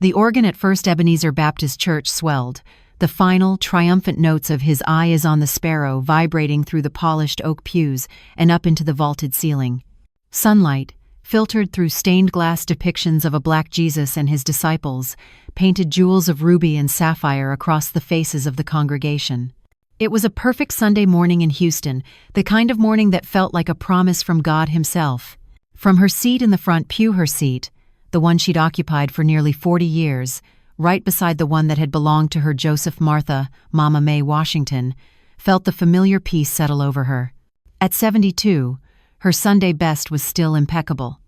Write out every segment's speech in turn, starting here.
The organ at First Ebenezer Baptist Church swelled, the final, triumphant notes of "His Eye is on the Sparrow" vibrating through the polished oak pews and up into the vaulted ceiling. Sunlight, filtered through stained glass depictions of a black Jesus and his disciples, painted jewels of ruby and sapphire across the faces of the congregation. It was a perfect Sunday morning in Houston, the kind of morning that felt like a promise from God himself. From her seat in the front pew, her seat, the one she'd occupied for nearly 40 years, right beside the one that had belonged to her Joseph Martha, Mama May Washington, felt the familiar peace settle over her. At 72, her Sunday best was still impeccable.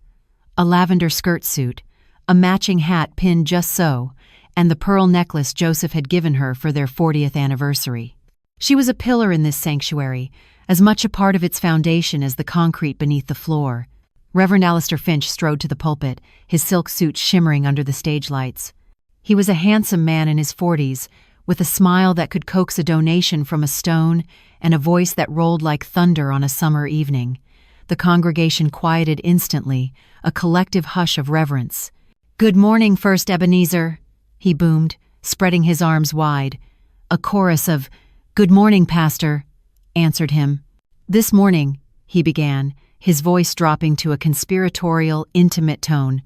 A lavender skirt suit, a matching hat pinned just so, and the pearl necklace Joseph had given her for their 40th anniversary. She was a pillar in this sanctuary, as much a part of its foundation as the concrete beneath the floor. Reverend Alistair Finch strode to the pulpit, his silk suit shimmering under the stage lights. He was a handsome man in his 40s, with a smile that could coax a donation from a stone and a voice that rolled like thunder on a summer evening. The congregation quieted instantly, a collective hush of reverence. "Good morning, First Ebenezer," he boomed, spreading his arms wide. A chorus of "Good morning, Pastor," answered him. "This morning," he began, his voice dropping to a conspiratorial, intimate tone,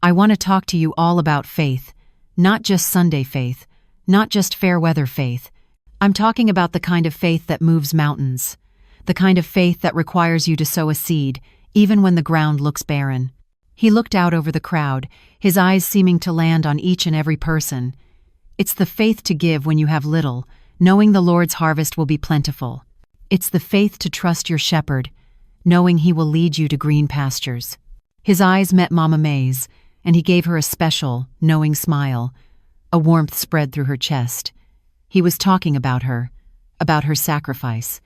"I want to talk to you all about faith, not just Sunday faith, not just fair-weather faith. I'm talking about the kind of faith that moves mountains, the kind of faith that requires you to sow a seed, even when the ground looks barren." He looked out over the crowd, his eyes seeming to land on each and every person. "It's the faith to give when you have little, knowing the Lord's harvest will be plentiful. It's the faith to trust your shepherd, knowing he will lead you to green pastures." His eyes met Mama May's, and he gave her a special, knowing smile. A warmth spread through her chest. He was talking about her sacrifice,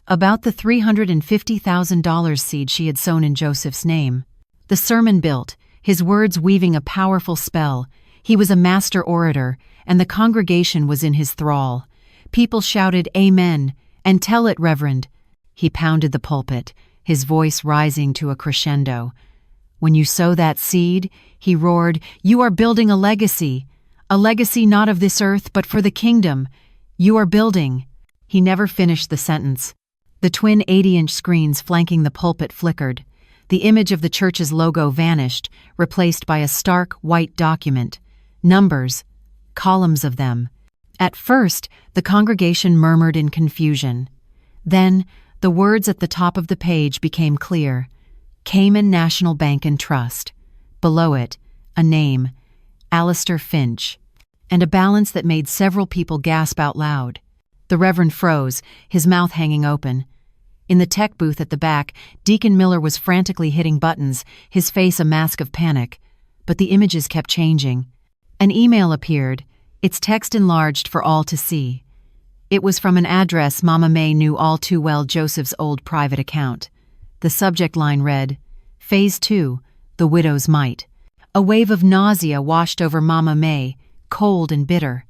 about the $350,000 seed she had sown in Joseph's name. The sermon built, his words weaving a powerful spell. He was a master orator, and the congregation was in his thrall. People shouted, "Amen," and "Tell it, Reverend." He pounded the pulpit, his voice rising to a crescendo. "When you sow that seed," he roared, "you are building a legacy not of this earth but for the kingdom. You are building." He never finished the sentence. The twin 80-inch screens flanking the pulpit flickered. The image of the church's logo vanished, replaced by a stark, white document. Numbers, columns of them. At first, the congregation murmured in confusion. Then, the words at the top of the page became clear. Cayman National Bank and Trust. Below it, a name, Alistair Finch, and a balance that made several people gasp out loud. The Reverend froze, his mouth hanging open. In the tech booth at the back, Deacon Miller was frantically hitting buttons, his face a mask of panic. But the images kept changing. An email appeared, its text enlarged for all to see. It was from an address Mama May knew all too well, Joseph's old private account. The subject line read, "Phase 2, the widow's mite." A wave of nausea washed over Mama May, cold and bitter.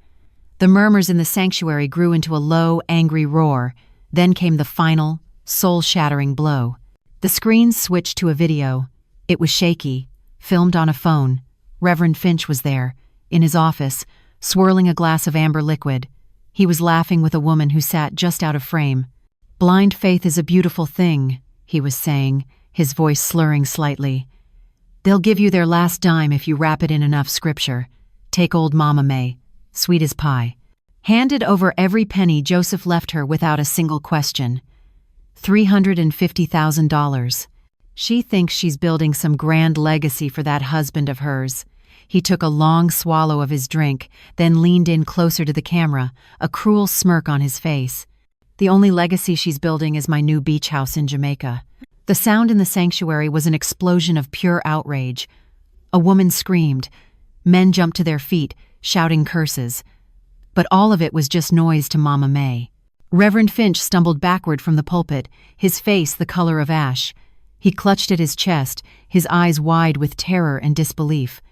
The murmurs in the sanctuary grew into a low, angry roar. Then came the final, soul-shattering blow. The screens switched to a video. It was shaky, filmed on a phone. Reverend Finch was there, in his office, swirling a glass of amber liquid. He was laughing with a woman who sat just out of frame. "Blind faith is a beautiful thing," he was saying, his voice slurring slightly. "They'll give you their last dime if you wrap it in enough scripture. Take old Mama May, sweet as pie." Handed over every penny, Joseph left her without a single question. $350,000. She thinks she's building some grand legacy for that husband of hers. He took a long swallow of his drink, then leaned in closer to the camera, a cruel smirk on his face. "The only legacy she's building is my new beach house in Jamaica." The sound in the sanctuary was an explosion of pure outrage. A woman screamed. Men jumped to their feet, shouting curses. But all of it was just noise to Mama May. Reverend Finch stumbled backward from the pulpit, his face the color of ash. He clutched at his chest, his eyes wide with terror and disbelief.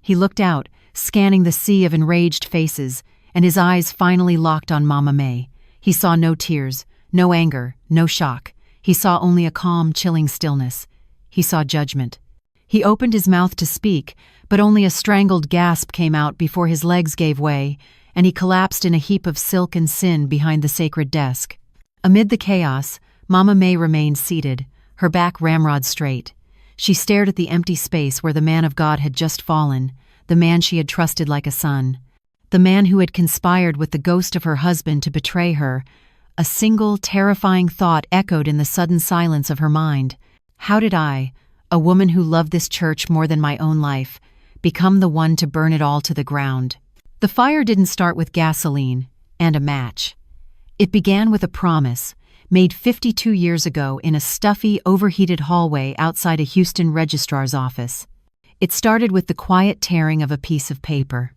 He looked out, scanning the sea of enraged faces, and his eyes finally locked on Mama May. He saw no tears, no anger, no shock. He saw only a calm, chilling stillness. He saw judgment. He opened his mouth to speak, but only a strangled gasp came out before his legs gave way, and he collapsed in a heap of silk and sin behind the sacred desk. Amid the chaos, Mama May remained seated, her back ramrod straight. She stared at the empty space where the man of God had just fallen, the man she had trusted like a son, the man who had conspired with the ghost of her husband to betray her. A single, terrifying thought echoed in the sudden silence of her mind. How did I, a woman who loved this church more than my own life, become the one to burn it all to the ground? The fire didn't start with gasoline and a match. It began with a promise, made 52 years ago in a stuffy, overheated hallway outside a Houston registrar's office. It started with the quiet tearing of a piece of paper.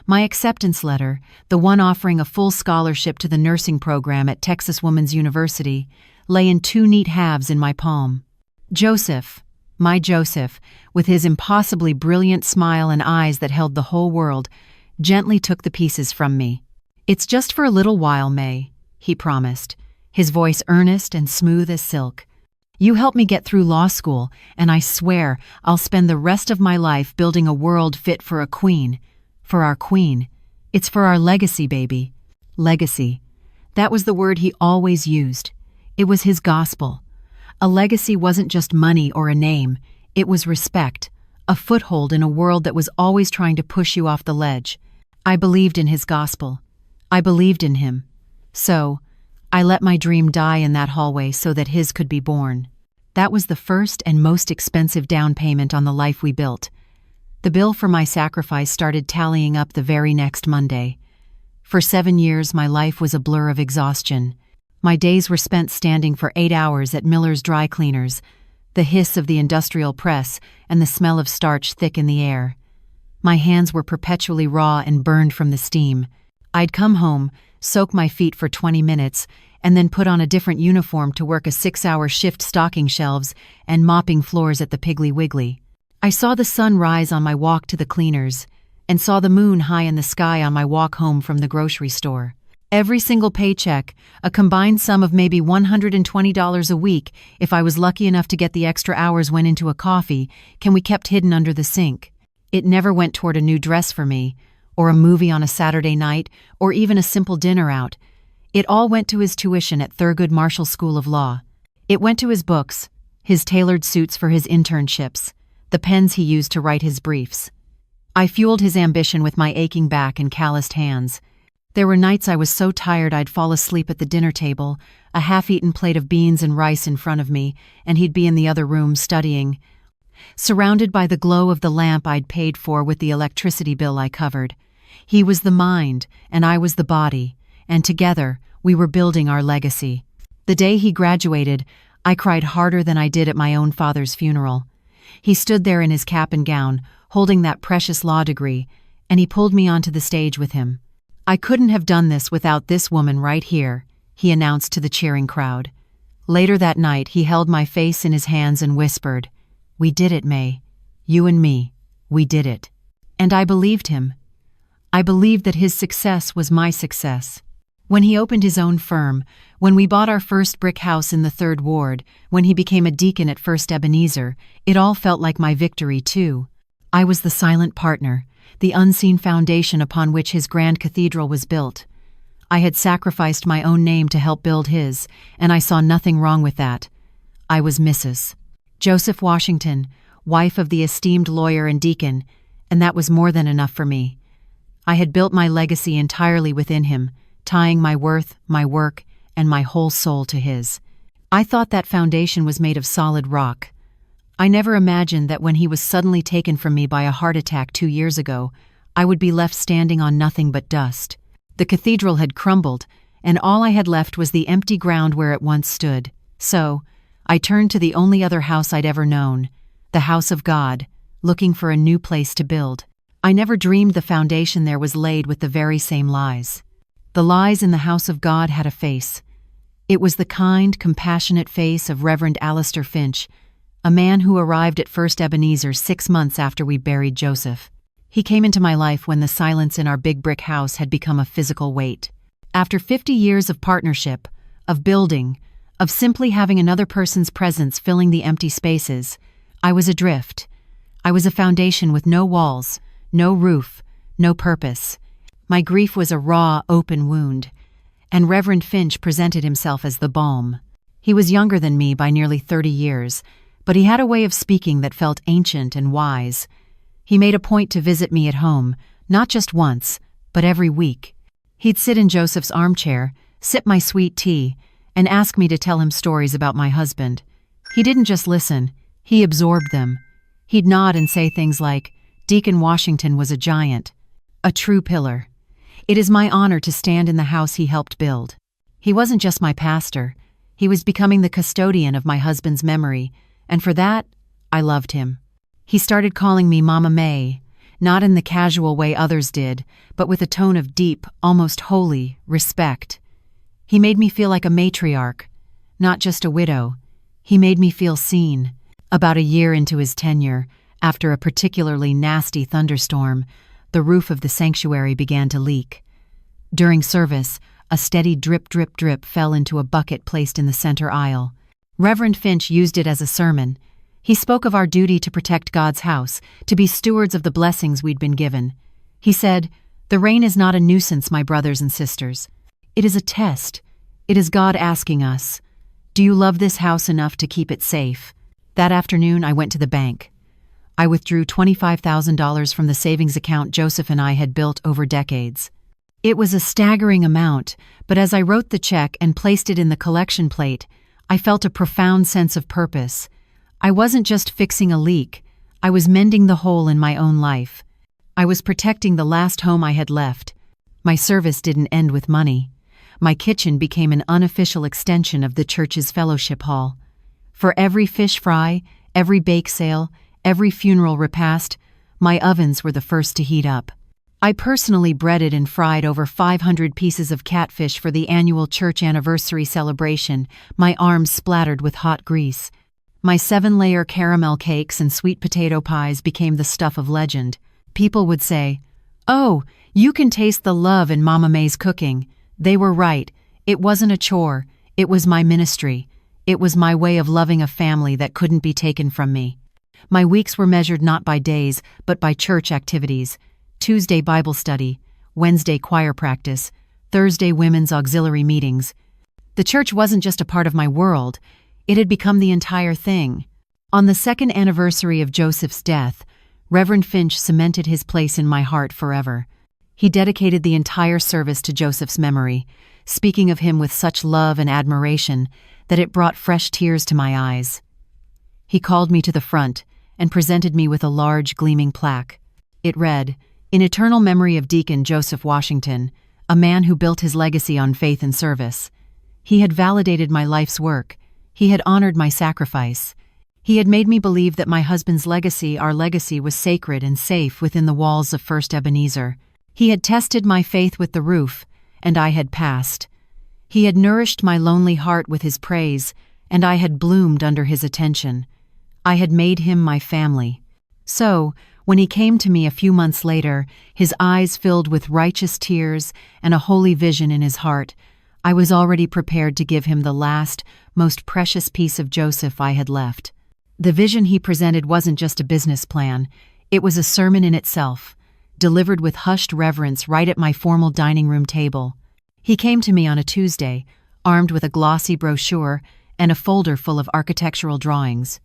My acceptance letter, the one offering a full scholarship to the nursing program at Texas Woman's University, lay in two neat halves in my palm. Joseph, my Joseph, with his impossibly brilliant smile and eyes that held the whole world, gently took the pieces from me. "It's just for a little while, May," he promised, his voice earnest and smooth as silk. "You helped me get through law school, and I swear I'll spend the rest of my life building a world fit for a queen. For our queen. It's for our legacy, baby." Legacy. That was the word he always used. It was his gospel. A legacy wasn't just money or a name. It was respect, a foothold in a world that was always trying to push you off the ledge. I believed in his gospel. I believed in him. So, I let my dream die in that hallway so that his could be born. That was the first and most expensive down payment on the life we built. The bill for my sacrifice started tallying up the very next Monday. For 7 years, my life was a blur of exhaustion. My days were spent standing for 8 hours at Miller's dry cleaners, the hiss of the industrial press and the smell of starch thick in the air. My hands were perpetually raw and burned from the steam. I'd come home, soak my feet for 20 minutes, and then put on a different uniform to work a 6-hour shift stocking shelves and mopping floors at the Piggly Wiggly. I saw the sun rise on my walk to the cleaners, and saw the moon high in the sky on my walk home from the grocery store. Every single paycheck, a combined sum of maybe $120 a week if I was lucky enough to get the extra hours, went into a coffee we kept hidden under the sink. It never went toward a new dress for me, or a movie on a Saturday night, or even a simple dinner out. It all went to his tuition at Thurgood Marshall School of Law. It went to his books, his tailored suits for his internships, the pens he used to write his briefs. I fueled his ambition with my aching back and calloused hands. There were nights I was so tired I'd fall asleep at the dinner table, a half-eaten plate of beans and rice in front of me, and he'd be in the other room studying, surrounded by the glow of the lamp I'd paid for with the electricity bill I covered. He was the mind, and I was the body, and together we were building our legacy. The day he graduated, I cried harder than I did at my own father's funeral. He stood there in his cap and gown, holding that precious law degree, and he pulled me onto the stage with him. "I couldn't have done this without this woman right here," he announced to the cheering crowd. Later that night, he held my face in his hands and whispered, "We did it, May. You and me. We did it." And I believed him. I believed that his success was my success. When he opened his own firm, when we bought our first brick house in the 3rd Ward, when he became a deacon at First Ebenezer, it all felt like my victory, too. I was the silent partner, the unseen foundation upon which his grand cathedral was built. I had sacrificed my own name to help build his, and I saw nothing wrong with that. I was Mrs. Joseph Washington, wife of the esteemed lawyer and deacon, and that was more than enough for me. I had built my legacy entirely within him, tying my worth, my work, and my whole soul to his. I thought that foundation was made of solid rock. I never imagined that when he was suddenly taken from me by a heart attack 2 years ago, I would be left standing on nothing but dust. The cathedral had crumbled, and all I had left was the empty ground where it once stood. So, I turned to the only other house I'd ever known, the house of God, looking for a new place to build. I never dreamed the foundation there was laid with the very same lies. The lies in the house of God had a face. It was the kind, compassionate face of Reverend Alistair Finch, a man who arrived at First Ebenezer 6 months after we buried Joseph. He came into my life when the silence in our big brick house had become a physical weight. After 50 years of partnership, of building, of simply having another person's presence filling the empty spaces, I was adrift. I was a foundation with no walls, no roof, no purpose. My grief was a raw, open wound, and Reverend Finch presented himself as the balm. He was younger than me by nearly 30 years, but he had a way of speaking that felt ancient and wise. He made a point to visit me at home, not just once, but every week. He'd sit in Joseph's armchair, sip my sweet tea, and ask me to tell him stories about my husband. He didn't just listen, he absorbed them. He'd nod and say things like, "Deacon Washington was a giant, a true pillar. It is my honor to stand in the house he helped build." He wasn't just my pastor, he was becoming the custodian of my husband's memory, and for that, I loved him. He started calling me Mama May, not in the casual way others did, but with a tone of deep, almost holy, respect. He made me feel like a matriarch, not just a widow. He made me feel seen. About a year into his tenure, after a particularly nasty thunderstorm, the roof of the sanctuary began to leak. During service, a steady drip, drip, drip fell into a bucket placed in the center aisle. Reverend Finch used it as a sermon. He spoke of our duty to protect God's house, to be stewards of the blessings we'd been given. He said, "The rain is not a nuisance, my brothers and sisters. It is a test. It is God asking us, do you love this house enough to keep it safe?" That afternoon, I went to the bank. I withdrew $25,000 from the savings account Joseph and I had built over decades. It was a staggering amount, but as I wrote the check and placed it in the collection plate, I felt a profound sense of purpose. I wasn't just fixing a leak, I was mending the hole in my own life. I was protecting the last home I had left. My service didn't end with money. My kitchen became an unofficial extension of the church's fellowship hall. For every fish fry, every bake sale, every funeral repast, my ovens were the first to heat up. I personally breaded and fried over 500 pieces of catfish for the annual church anniversary celebration, my arms splattered with hot grease. My 7-layer caramel cakes and sweet potato pies became the stuff of legend. People would say, "Oh, you can taste the love in Mama May's cooking." They were right. It wasn't a chore. It was my ministry. It was my way of loving a family that couldn't be taken from me. My weeks were measured not by days, but by church activities. Tuesday Bible study, Wednesday choir practice, Thursday women's auxiliary meetings. The church wasn't just a part of my world, it had become the entire thing. On the second anniversary of Joseph's death, Reverend Finch cemented his place in my heart forever. He dedicated the entire service to Joseph's memory, speaking of him with such love and admiration that it brought fresh tears to my eyes. He called me to the front and presented me with a large, gleaming plaque. It read, "In eternal memory of Deacon Joseph Washington, a man who built his legacy on faith and service. He had validated my life's work. He had honored my sacrifice. He had made me believe that my husband's legacy, our legacy, was sacred and safe within the walls of First Ebenezer. He had tested my faith with the roof, and I had passed. He had nourished my lonely heart with his praise, and I had bloomed under his attention. I had made him my family." So, when he came to me a few months later, his eyes filled with righteous tears and a holy vision in his heart, I was already prepared to give him the last, most precious piece of Joseph I had left. The vision he presented wasn't just a business plan, it was a sermon in itself, delivered with hushed reverence right at my formal dining room table. He came to me on a Tuesday, armed with a glossy brochure and a folder full of architectural drawings.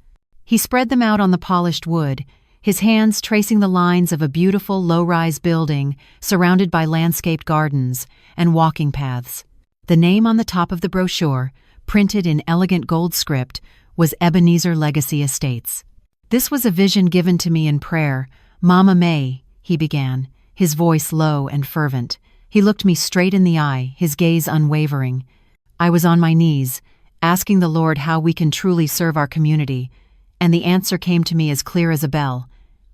He spread them out on the polished wood, his hands tracing the lines of a beautiful low-rise building surrounded by landscaped gardens and walking paths. The name on the top of the brochure, printed in elegant gold script, was Ebenezer Legacy Estates. This was a vision given to me in prayer. "Mama May," he began, his voice low and fervent. He looked me straight in the eye, his gaze unwavering. I was on my knees, asking the Lord how we can truly serve our community, and the answer came to me as clear as a bell.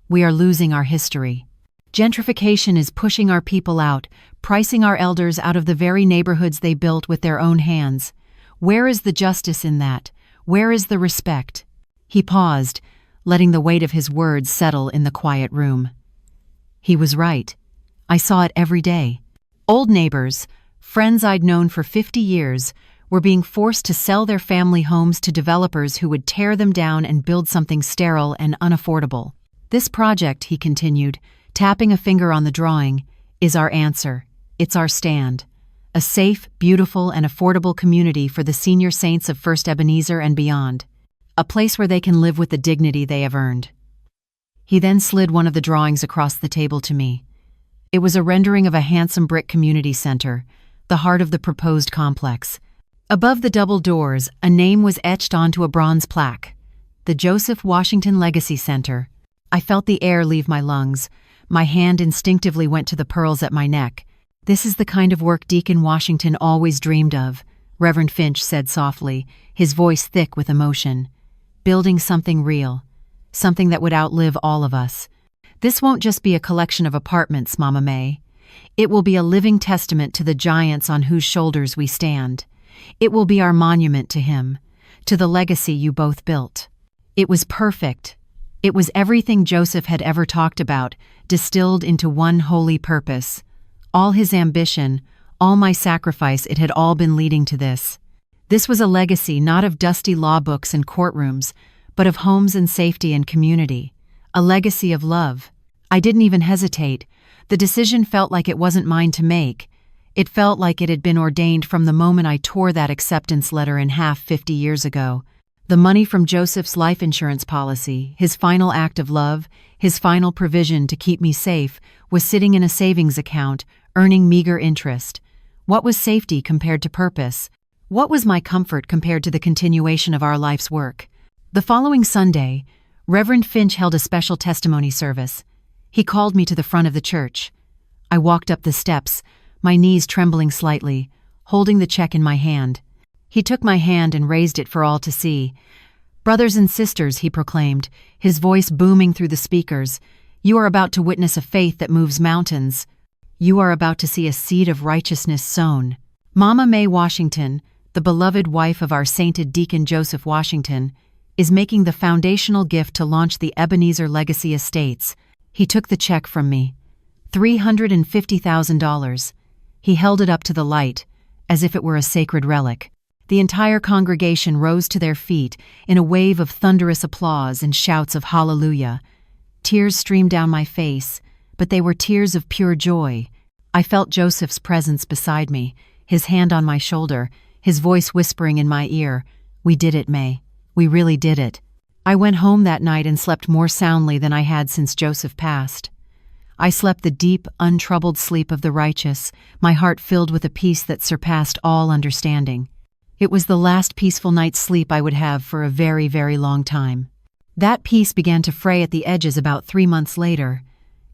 We are losing our history. Gentrification is pushing our people out, pricing our elders out of the very neighborhoods they built with their own hands. Where is the justice in that? Where is the respect? He paused, letting the weight of his words settle in the quiet room. He was right. I saw it every day. Old neighbors, friends I'd known for 50 years, were being forced to sell their family homes to developers who would tear them down and build something sterile and unaffordable. This project, he continued, tapping a finger on the drawing, is our answer. It's our stand. A safe, beautiful, and affordable community for the senior saints of First Ebenezer and beyond. A place where they can live with the dignity they have earned. He then slid one of the drawings across the table to me. It was a rendering of a handsome brick community center, the heart of the proposed complex. Above the double doors, a name was etched onto a bronze plaque. The Joseph Washington Legacy Center. I felt the air leave my lungs. My hand instinctively went to the pearls at my neck. This is the kind of work Deacon Washington always dreamed of, Reverend Finch said softly, his voice thick with emotion. Building something real. Something that would outlive all of us. This won't just be a collection of apartments, Mama May. It will be a living testament to the giants on whose shoulders we stand. It will be our monument to him, to the legacy you both built. It was perfect. It was everything Joseph had ever talked about, distilled into one holy purpose. All his ambition, all my sacrifice, it had all been leading to this. This was a legacy not of dusty law books and courtrooms, but of homes and safety and community. A legacy of love. I didn't even hesitate. The decision felt like it wasn't mine to make. It felt like it had been ordained from the moment I tore that acceptance letter in half 50 years ago. The money from Joseph's life insurance policy, his final act of love, his final provision to keep me safe, was sitting in a savings account, earning meager interest. What was safety compared to purpose? What was my comfort compared to the continuation of our life's work? The following Sunday, Reverend Finch held a special testimony service. He called me to the front of the church. I walked up the steps, my knees trembling slightly, holding the check in my hand. He took my hand and raised it for all to see. "Brothers and sisters," he proclaimed, his voice booming through the speakers, "you are about to witness a faith that moves mountains. You are about to see a seed of righteousness sown. Mama May Washington, the beloved wife of our sainted Deacon Joseph Washington, is making the foundational gift to launch the Ebenezer Legacy Estates." He took the check from me. $350,000. He held it up to the light, as if it were a sacred relic. The entire congregation rose to their feet in a wave of thunderous applause and shouts of hallelujah. Tears streamed down my face, but they were tears of pure joy. I felt Joseph's presence beside me, his hand on my shoulder, his voice whispering in my ear, "We did it, May. We really did it." I went home that night and slept more soundly than I had since Joseph passed. I slept the deep, untroubled sleep of the righteous, my heart filled with a peace that surpassed all understanding. It was the last peaceful night's sleep I would have for a very, very long time. That peace began to fray at the edges about 3 months later.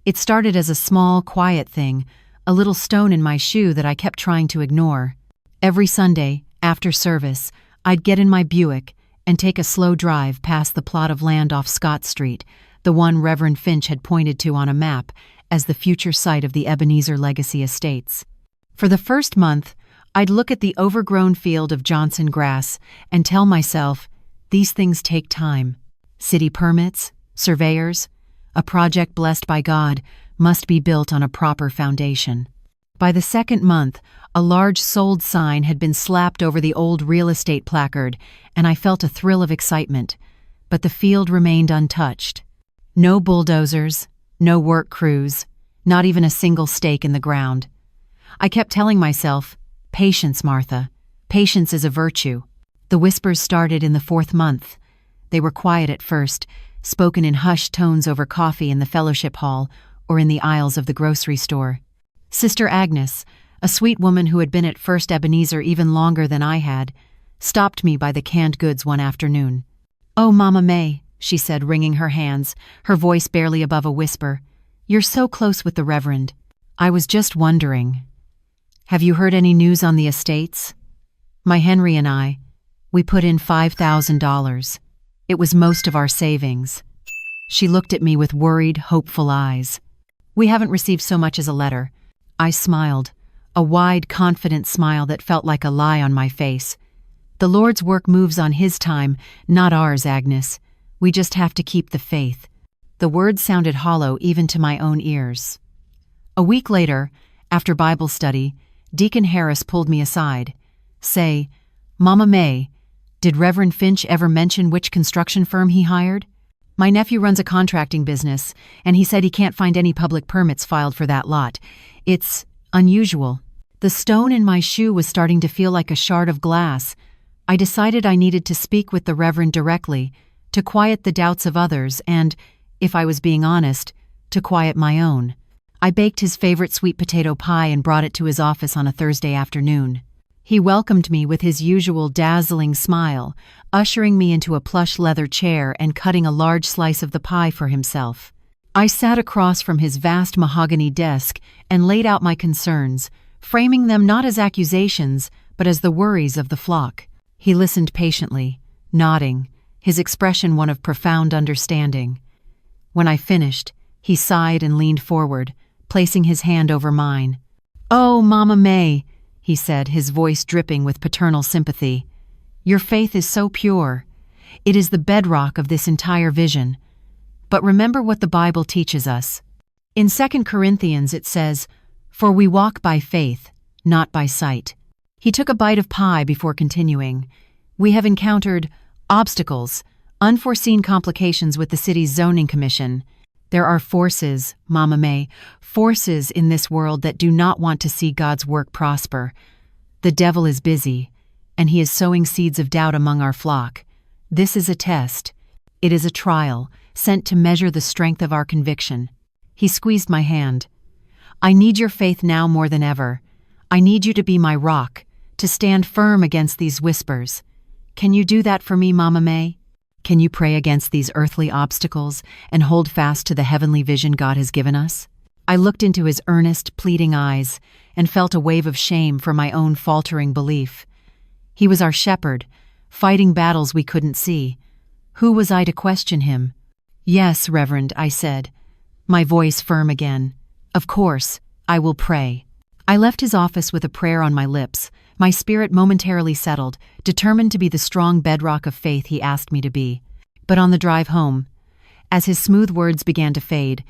It started as a small, quiet thing, a little stone in my shoe that I kept trying to ignore. Every Sunday, after service, I'd get in my Buick and take a slow drive past the plot of land off Scott Street, the one Reverend Finch had pointed to on a map as the future site of the Ebenezer Legacy Estates. For the first month, I'd look at the overgrown field of Johnson grass and tell myself, these things take time. City permits, surveyors, a project blessed by God must be built on a proper foundation. By the second month, a large sold sign had been slapped over the old real estate placard, and I felt a thrill of excitement. But the field remained untouched. No bulldozers, no work crews, not even a single stake in the ground. I kept telling myself, patience, Martha. Patience is a virtue. The whispers started in the 4th month. They were quiet at first, spoken in hushed tones over coffee in the fellowship hall or in the aisles of the grocery store. Sister Agnes, a sweet woman who had been at First Ebenezer even longer than I had, stopped me by the canned goods one afternoon. "Oh, Mama May," she said, wringing her hands, her voice barely above a whisper. "You're so close with the Reverend. I was just wondering. Have you heard any news on the estates? My Henry and I, we put in $5,000. It was most of our savings." She looked at me with worried, hopeful eyes. "We haven't received so much as a letter." I smiled, a wide, confident smile that felt like a lie on my face. "The Lord's work moves on His time, not ours, Agnes. We just have to keep the faith." The words sounded hollow even to my own ears. A week later, after Bible study, Deacon Harris pulled me aside. "Say, Mama May, did Reverend Finch ever mention which construction firm he hired?" My nephew runs a contracting business, and he said he can't find any public permits filed for that lot. It's unusual. The stone in my shoe was starting to feel like a shard of glass. I decided I needed to speak with the Reverend directly, to quiet the doubts of others and, if I was being honest, to quiet my own. I baked his favorite sweet potato pie and brought it to his office on a Thursday afternoon. He welcomed me with his usual dazzling smile, ushering me into a plush leather chair and cutting a large slice of the pie for himself. I sat across from his vast mahogany desk and laid out my concerns, framing them not as accusations, but as the worries of the flock. He listened patiently, nodding, his expression one of profound understanding. When I finished, he sighed and leaned forward, placing his hand over mine. "Oh, Mama May," he said, his voice dripping with paternal sympathy. "Your faith is so pure. It is the bedrock of this entire vision. But remember what the Bible teaches us. In 2 Corinthians it says, 'For we walk by faith, not by sight.'" He took a bite of pie before continuing. "We have encountered obstacles, unforeseen complications with the city's zoning commission. There are forces, Mama May, forces in this world that do not want to see God's work prosper. The devil is busy, and he is sowing seeds of doubt among our flock. This is a test. It is a trial, sent to measure the strength of our conviction." He squeezed my hand. "I need your faith now more than ever. I need you to be my rock, to stand firm against these whispers. Can you do that for me, Mama May? Can you pray against these earthly obstacles and hold fast to the heavenly vision God has given us?" I looked into his earnest, pleading eyes and felt a wave of shame for my own faltering belief. He was our shepherd, fighting battles we couldn't see. Who was I to question him? "Yes, Reverend," I said, my voice firm again. "Of course, I will pray." I left his office with a prayer on my lips, my spirit momentarily settled, determined to be the strong bedrock of faith he asked me to be. But on the drive home, as his smooth words began to fade,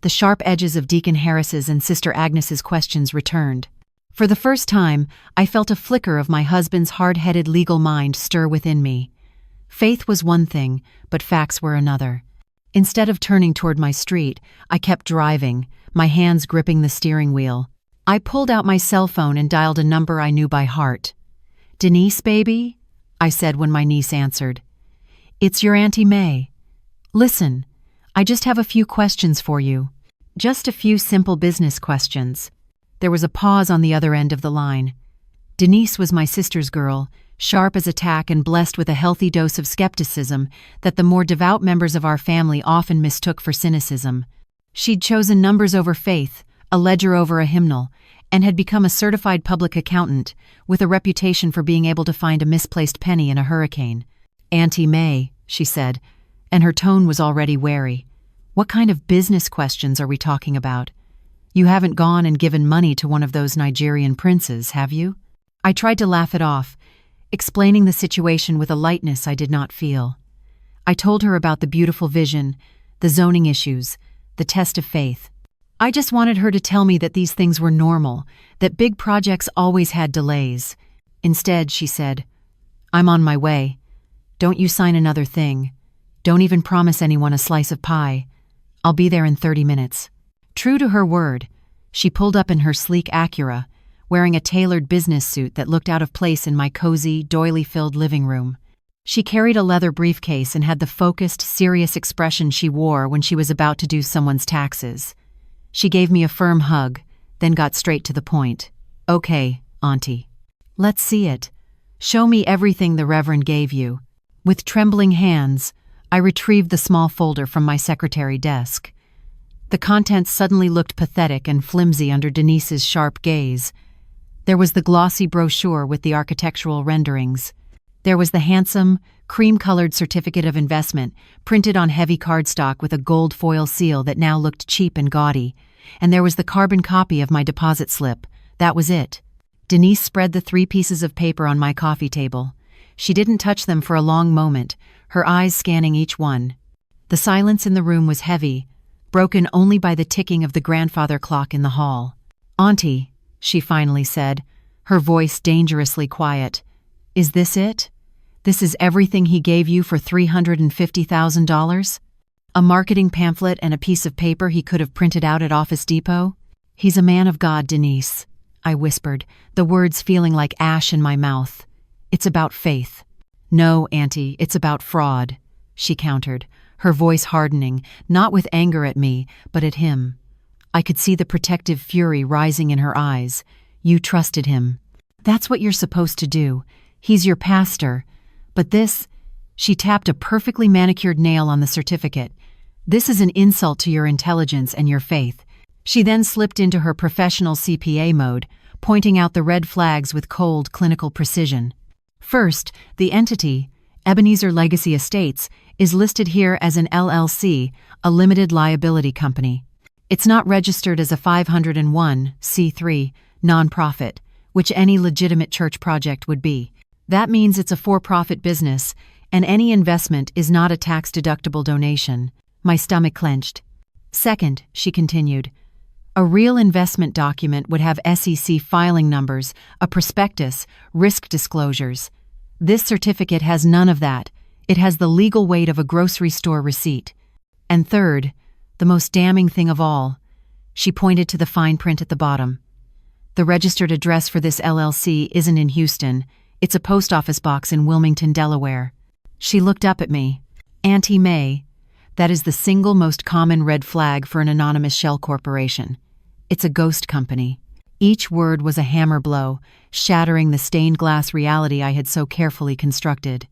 the sharp edges of Deacon Harris's and Sister Agnes's questions returned. For the first time, I felt a flicker of my husband's hard-headed legal mind stir within me. Faith was one thing, but facts were another. Instead of turning toward my street, I kept driving, my hands gripping the steering wheel. I pulled out my cell phone and dialed a number I knew by heart. "Denise, baby?" I said when my niece answered. "It's your Auntie May. Listen, I just have a few questions for you. Just a few simple business questions." There was a pause on the other end of the line. Denise was my sister's girl, sharp as a tack and blessed with a healthy dose of skepticism that the more devout members of our family often mistook for cynicism. She'd chosen numbers over faith, a ledger over a hymnal, and had become a certified public accountant, with a reputation for being able to find a misplaced penny in a hurricane. "Auntie May," she said, and her tone was already wary. "What kind of business questions are we talking about? You haven't gone and given money to one of those Nigerian princes, have you?" I tried to laugh it off, explaining the situation with a lightness I did not feel. I told her about the beautiful vision, the zoning issues, the test of faith. I just wanted her to tell me that these things were normal, that big projects always had delays. Instead, she said, "I'm on my way. Don't you sign another thing. Don't even promise anyone a slice of pie. I'll be there in 30 minutes. True to her word, she pulled up in her sleek Acura, wearing a tailored business suit that looked out of place in my cozy, doily-filled living room. She carried a leather briefcase and had the focused, serious expression she wore when she was about to do someone's taxes. She gave me a firm hug, then got straight to the point. "Okay, Auntie. Let's see it. Show me everything the Reverend gave you." With trembling hands, I retrieved the small folder from my secretary desk. The contents suddenly looked pathetic and flimsy under Denise's sharp gaze. There was the glossy brochure with the architectural renderings. There was the handsome, cream-colored certificate of investment, printed on heavy cardstock with a gold foil seal that now looked cheap and gaudy. And there was the carbon copy of my deposit slip. That was it. Denise spread the 3 pieces of paper on my coffee table. She didn't touch them for a long moment, her eyes scanning each one. The silence in the room was heavy, broken only by the ticking of the grandfather clock in the hall. "Auntie," she finally said, her voice dangerously quiet, "is this it? This is everything he gave you for $350,000? A marketing pamphlet and a piece of paper he could have printed out at Office Depot? He's a man of God, Denise, I whispered, the words feeling like ash in my mouth. It's about faith. No, Auntie, it's about fraud, she countered, her voice hardening, not with anger at me, but at him. I could see the protective fury rising in her eyes. You trusted him. That's what you're supposed to do. He's your pastor. But this, she tapped a perfectly manicured nail on the certificate. This is an insult to your intelligence and your faith. She then slipped into her professional CPA mode, pointing out the red flags with cold, clinical precision. First, the entity, Ebenezer Legacy Estates, is listed here as an LLC, a limited liability company. It's not registered as a 501(c)(3) nonprofit, which any legitimate church project would be. That means it's a for-profit business, and any investment is not a tax-deductible donation. My stomach clenched. Second, she continued, a real investment document would have SEC filing numbers, a prospectus, risk disclosures. This certificate has none of that. It has the legal weight of a grocery store receipt. And third, the most damning thing of all, she pointed to the fine print at the bottom. The registered address for this LLC isn't in Houston. It's a post office box in Wilmington, Delaware. She looked up at me. Auntie May, that is the single most common red flag for an anonymous shell corporation. It's a ghost company. Each word was a hammer blow, shattering the stained glass reality I had so carefully constructed.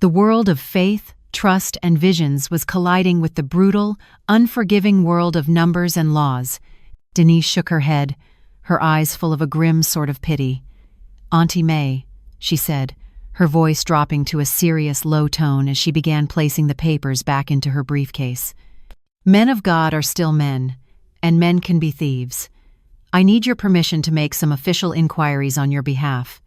The world of faith, trust, and visions was colliding with the brutal, unforgiving world of numbers and laws. Denise shook her head, her eyes full of a grim sort of pity. Auntie May, she said, her voice dropping to a serious, low tone as she began placing the papers back into her briefcase. Men of God are still men, and men can be thieves. I need your permission to make some official inquiries on your behalf.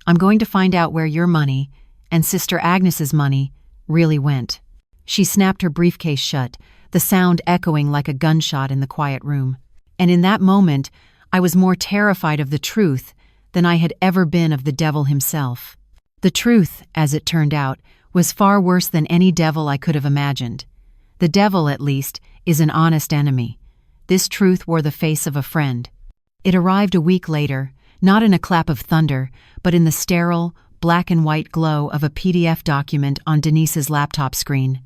I'm going to find out where your money, and Sister Agnes's money, really went. She snapped her briefcase shut, the sound echoing like a gunshot in the quiet room. And in that moment, I was more terrified of the truth than I had ever been of the devil himself. The truth, as it turned out, was far worse than any devil I could have imagined. The devil, at least, is an honest enemy. This truth wore the face of a friend. It arrived a week later, not in a clap of thunder, but in the sterile, black and white glow of a PDF document on Denise's laptop screen.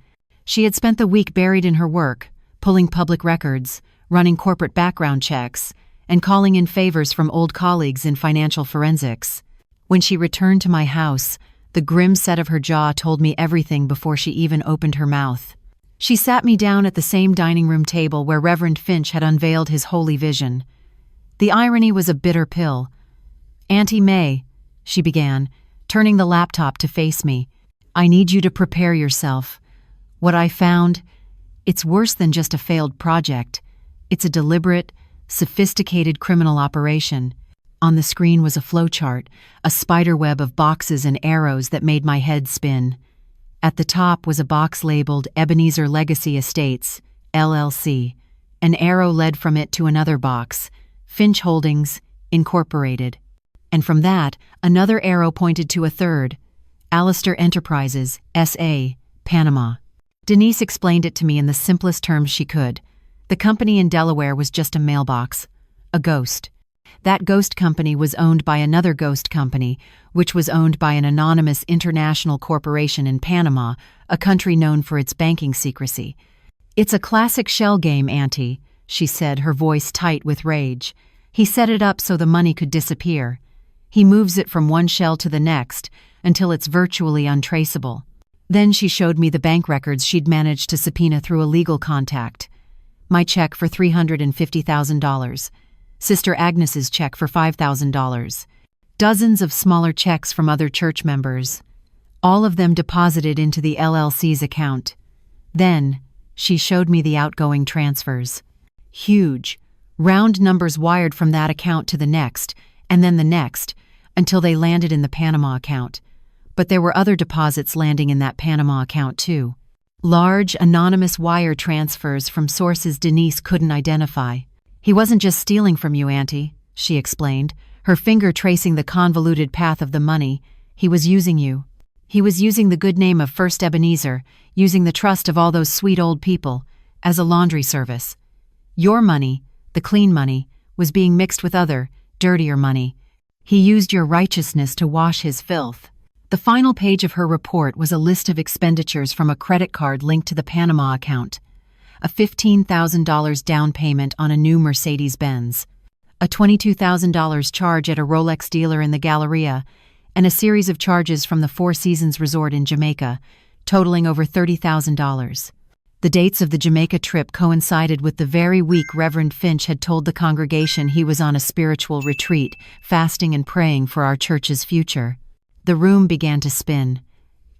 She had spent the week buried in her work, pulling public records, running corporate background checks, and calling in favors from old colleagues in financial forensics. When she returned to my house, the grim set of her jaw told me everything before she even opened her mouth. She sat me down at the same dining room table where Reverend Finch had unveiled his holy vision. The irony was a bitter pill. Auntie May, she began, turning the laptop to face me, I need you to prepare yourself. What I found, it's worse than just a failed project. It's a deliberate, sophisticated criminal operation. On the screen was a flowchart, a spiderweb of boxes and arrows that made my head spin. At the top was a box labeled Ebenezer Legacy Estates, LLC. An arrow led from it to another box, Finch Holdings, Incorporated. And from that, another arrow pointed to a third, Alistair Enterprises, S.A., Panama. Denise explained it to me in the simplest terms she could. The company in Delaware was just a mailbox, a ghost. That ghost company was owned by another ghost company, which was owned by an anonymous international corporation in Panama, a country known for its banking secrecy. It's a classic shell game, Auntie, she said, her voice tight with rage. He set it up so the money could disappear. He moves it from one shell to the next until it's virtually untraceable. Then she showed me the bank records she'd managed to subpoena through a legal contact. My check for $350,000. Sister Agnes's check for $5,000. Dozens of smaller checks from other church members. All of them deposited into the LLC's account. Then, she showed me the outgoing transfers. Huge, round numbers wired from that account to the next, and then the next, until they landed in the Panama account. But there were other deposits landing in that Panama account too. Large, anonymous wire transfers from sources Denise couldn't identify. He wasn't just stealing from you, Auntie, she explained, her finger tracing the convoluted path of the money. He was using you. He was using the good name of First Ebenezer, using the trust of all those sweet old people, as a laundry service. Your money, the clean money, was being mixed with other, dirtier money. He used your righteousness to wash his filth. The final page of her report was a list of expenditures from a credit card linked to the Panama account. A $15,000 down payment on a new Mercedes-Benz, a $22,000 charge at a Rolex dealer in the Galleria, and a series of charges from the Four Seasons Resort in Jamaica, totaling over $30,000. The dates of the Jamaica trip coincided with the very week Reverend Finch had told the congregation he was on a spiritual retreat, fasting and praying for our church's future. The room began to spin.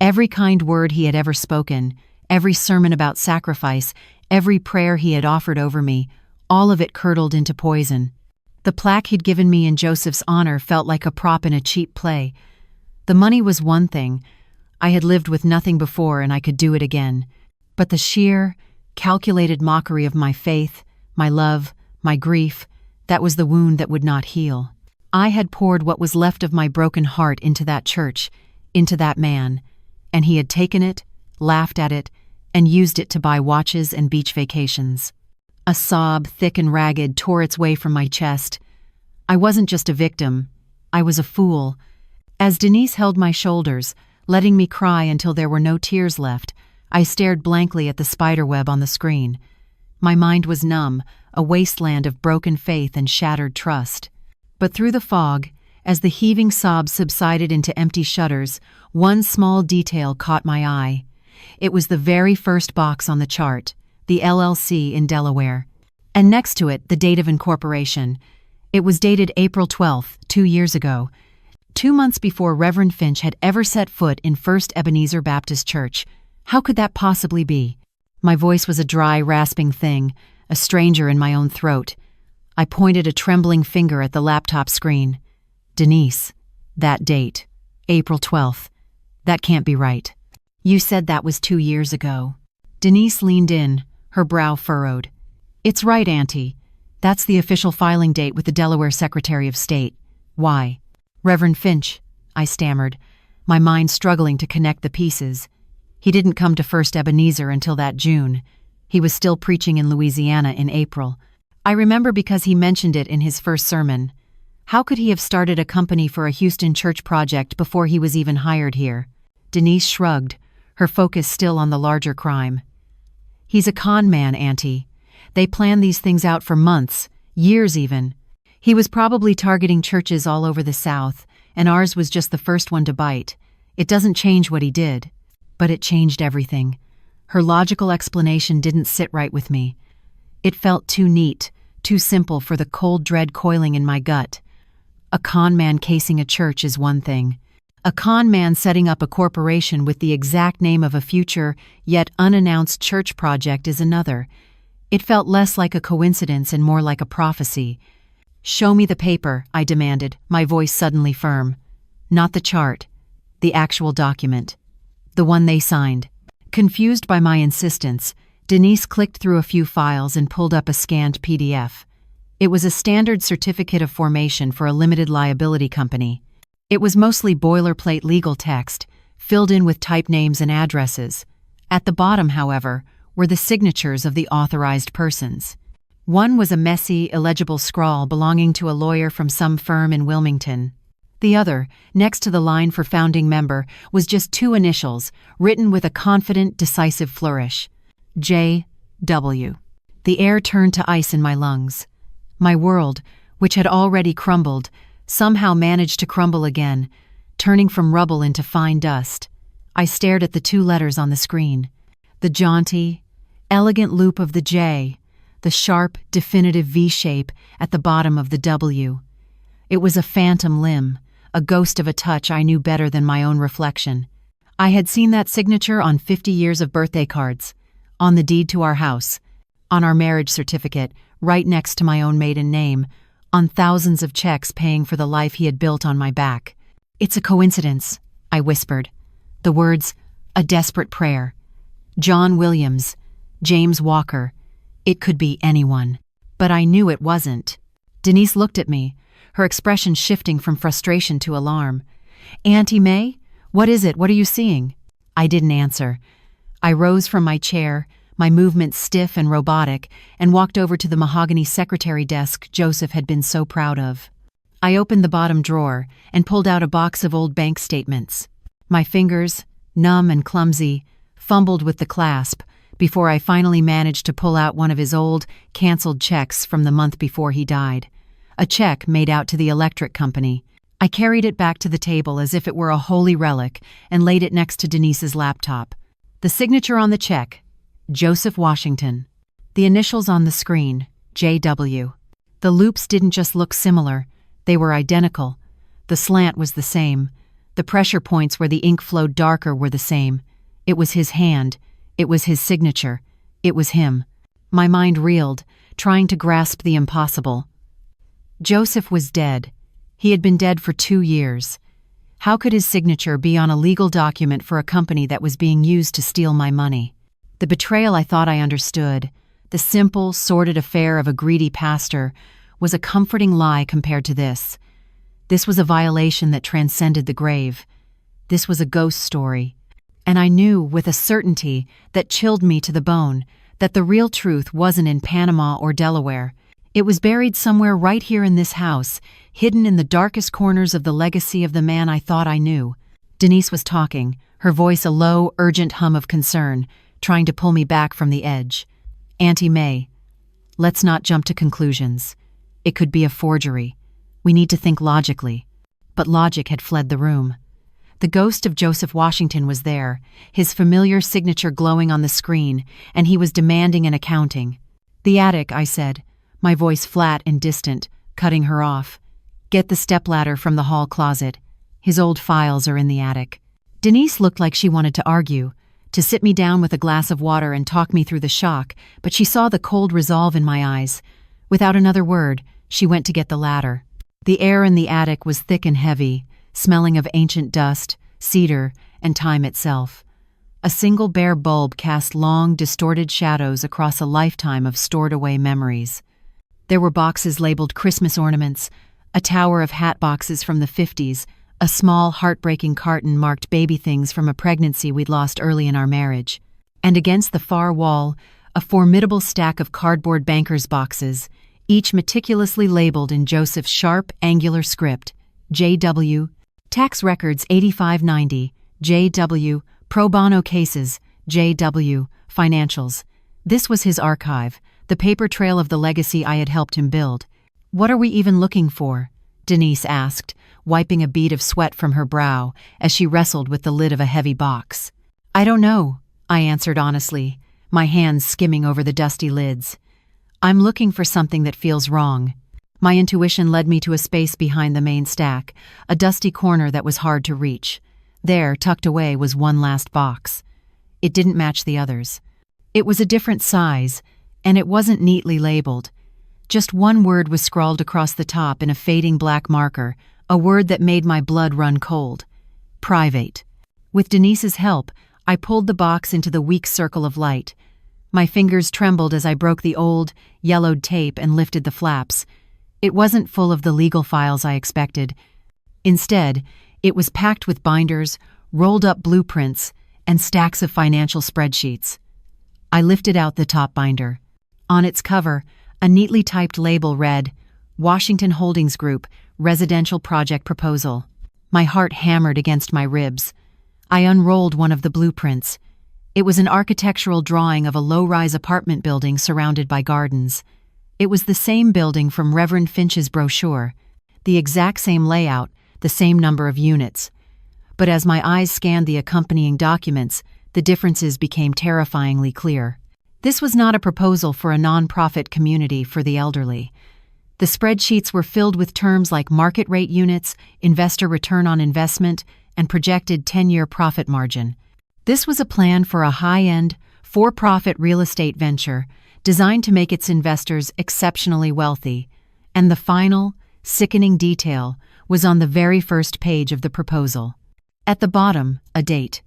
Every kind word he had ever spoken, every sermon about sacrifice, every prayer he had offered over me, all of it curdled into poison. The plaque he'd given me in Joseph's honor felt like a prop in a cheap play. The money was one thing. I had lived with nothing before and I could do it again. But the sheer, calculated mockery of my faith, my love, my grief, that was the wound that would not heal. I had poured what was left of my broken heart into that church, into that man, and he had taken it, laughed at it, and used it to buy watches and beach vacations. A sob, thick and ragged, tore its way from my chest. I wasn't just a victim. I was a fool. As Denise held my shoulders, letting me cry until there were no tears left, I stared blankly at the spiderweb on the screen. My mind was numb, a wasteland of broken faith and shattered trust. But through the fog, as the heaving sobs subsided into empty shutters, one small detail caught my eye. It was the very first box on the chart, the LLC in Delaware. And next to it, the date of incorporation. It was dated April 12th, 2 years ago. 2 months before Reverend Finch had ever set foot in First Ebenezer Baptist Church. How could that possibly be? My voice was a dry, rasping thing, a stranger in my own throat. I pointed a trembling finger at the laptop screen. Denise, that date, April 12th. That can't be right. You said that was 2 years ago. Denise leaned in, her brow furrowed. It's right, Auntie. That's the official filing date with the Delaware Secretary of State. Why? Reverend Finch, I stammered, my mind struggling to connect the pieces. He didn't come to First Ebenezer until that June. He was still preaching in Louisiana in April. I remember because he mentioned it in his first sermon. How could he have started a company for a Houston church project before he was even hired here? Denise shrugged, her focus still on the larger crime. He's a con man, Auntie. They plan these things out for months, years even. He was probably targeting churches all over the South, and ours was just the first one to bite. It doesn't change what he did. But it changed everything. Her logical explanation didn't sit right with me. It felt too neat, too simple for the cold dread coiling in my gut. A con man casing a church is one thing. A con man setting up a corporation with the exact name of a future, yet unannounced church project is another. It felt less like a coincidence and more like a prophecy. Show me the paper, I demanded, my voice suddenly firm. Not the chart. The actual document. The one they signed. Confused by my insistence, Denise clicked through a few files and pulled up a scanned PDF. It was a standard certificate of formation for a limited liability company. It was mostly boilerplate legal text, filled in with type names and addresses. At the bottom, however, were the signatures of the authorized persons. One was a messy, illegible scrawl belonging to a lawyer from some firm in Wilmington. The other, next to the line for founding member, was just 2 initials, written with a confident, decisive flourish. J.W. The air turned to ice in my lungs. My world, which had already crumbled, somehow managed to crumble again, turning from rubble into fine dust. I stared at the 2 letters on the screen. The jaunty, elegant loop of the J, the sharp, definitive V shape at the bottom of the W. It was a phantom limb, a ghost of a touch I knew better than my own reflection. I had seen that signature on 50 years of birthday cards, on the deed to our house, on our marriage certificate, right next to my own maiden name, on thousands of checks paying for the life he had built on my back. It's a coincidence, I whispered. The words, a desperate prayer. John Williams, James Walker. It could be anyone. But I knew it wasn't. Denise looked at me, her expression shifting from frustration to alarm. Auntie May, "What is it? What are you seeing?" I didn't answer. I rose from my chair, my movements stiff and robotic, and walked over to the mahogany secretary desk Joseph had been so proud of. I opened the bottom drawer and pulled out a box of old bank statements. My fingers, numb and clumsy, fumbled with the clasp before I finally managed to pull out one of his old, canceled checks from the month before he died. A check made out to the electric company. I carried it back to the table as if it were a holy relic and laid it next to Denise's laptop. The signature on the check, Joseph Washington. The initials on the screen, JW. The loops didn't just look similar, they were identical. The slant was the same. The pressure points where the ink flowed darker were the same. It was his hand. It was his signature. It was him. My mind reeled, trying to grasp the impossible. Joseph was dead. He had been dead for 2 years. How could his signature be on a legal document for a company that was being used to steal my money? The betrayal I thought I understood, the simple, sordid affair of a greedy pastor, was a comforting lie compared to this. This was a violation that transcended the grave. This was a ghost story. And I knew with a certainty that chilled me to the bone that the real truth wasn't in Panama or Delaware. It was buried somewhere right here in this house, hidden in the darkest corners of the legacy of the man I thought I knew. Denise was talking, her voice a low, urgent hum of concern, trying to pull me back from the edge. "Auntie May, let's not jump to conclusions. It could be a forgery. We need to think logically." But logic had fled the room. The ghost of Joseph Washington was there, his familiar signature glowing on the screen, and he was demanding an accounting. "The attic," I said, my voice flat and distant, cutting her off. "Get the stepladder from the hall closet. His old files are in the attic." Denise looked like she wanted to argue, to sit me down with a glass of water and talk me through the shock, but she saw the cold resolve in my eyes. Without another word, she went to get the ladder. The air in the attic was thick and heavy, smelling of ancient dust, cedar, and time itself. A single bare bulb cast long, distorted shadows across a lifetime of stored-away memories. There were boxes labeled Christmas ornaments, a tower of hat boxes from the 50s, a small, heartbreaking carton marked baby things from a pregnancy we'd lost early in our marriage. And against the far wall, a formidable stack of cardboard banker's boxes, each meticulously labeled in Joseph's sharp, angular script, JW, tax records 8590, JW, pro bono cases, JW, financials. This was his archive, the paper trail of the legacy I had helped him build. "What are we even looking for?" Denise asked, wiping a bead of sweat from her brow as she wrestled with the lid of a heavy box. "I don't know," I answered honestly, my hands skimming over the dusty lids. "I'm looking for something that feels wrong." My intuition led me to a space behind the main stack, a dusty corner that was hard to reach. There, tucked away, was one last box. It didn't match the others. It was a different size, and it wasn't neatly labeled. Just one word was scrawled across the top in a fading black marker, a word that made my blood run cold. Private. With Denise's help, I pulled the box into the weak circle of light. My fingers trembled as I broke the old, yellowed tape and lifted the flaps. It wasn't full of the legal files I expected. Instead, it was packed with binders, rolled-up blueprints, and stacks of financial spreadsheets. I lifted out the top binder. On its cover, a neatly typed label read, "Washington Holdings Group, Residential Project Proposal." My heart hammered against my ribs. I unrolled one of the blueprints. It was an architectural drawing of a low-rise apartment building surrounded by gardens. It was the same building from Reverend Finch's brochure, the exact same layout, the same number of units. But as my eyes scanned the accompanying documents, the differences became terrifyingly clear. This was not a proposal for a nonprofit community for the elderly. The spreadsheets were filled with terms like market rate units, investor return on investment, and projected 10-year profit margin. This was a plan for a high-end, for-profit real estate venture designed to make its investors exceptionally wealthy, and the final, sickening detail was on the very first page of the proposal. At the bottom, a date,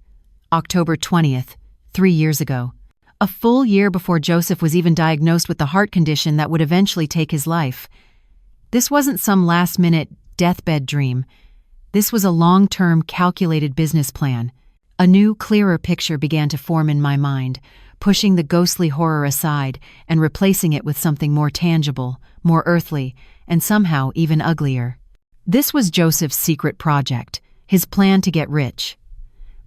October 20th, 3 years ago. A full year before Joseph was even diagnosed with the heart condition that would eventually take his life. This wasn't some last-minute deathbed dream. This was a long-term, calculated business plan. A new, clearer picture began to form in my mind, pushing the ghostly horror aside and replacing it with something more tangible, more earthly, and somehow even uglier. This was Joseph's secret project, his plan to get rich.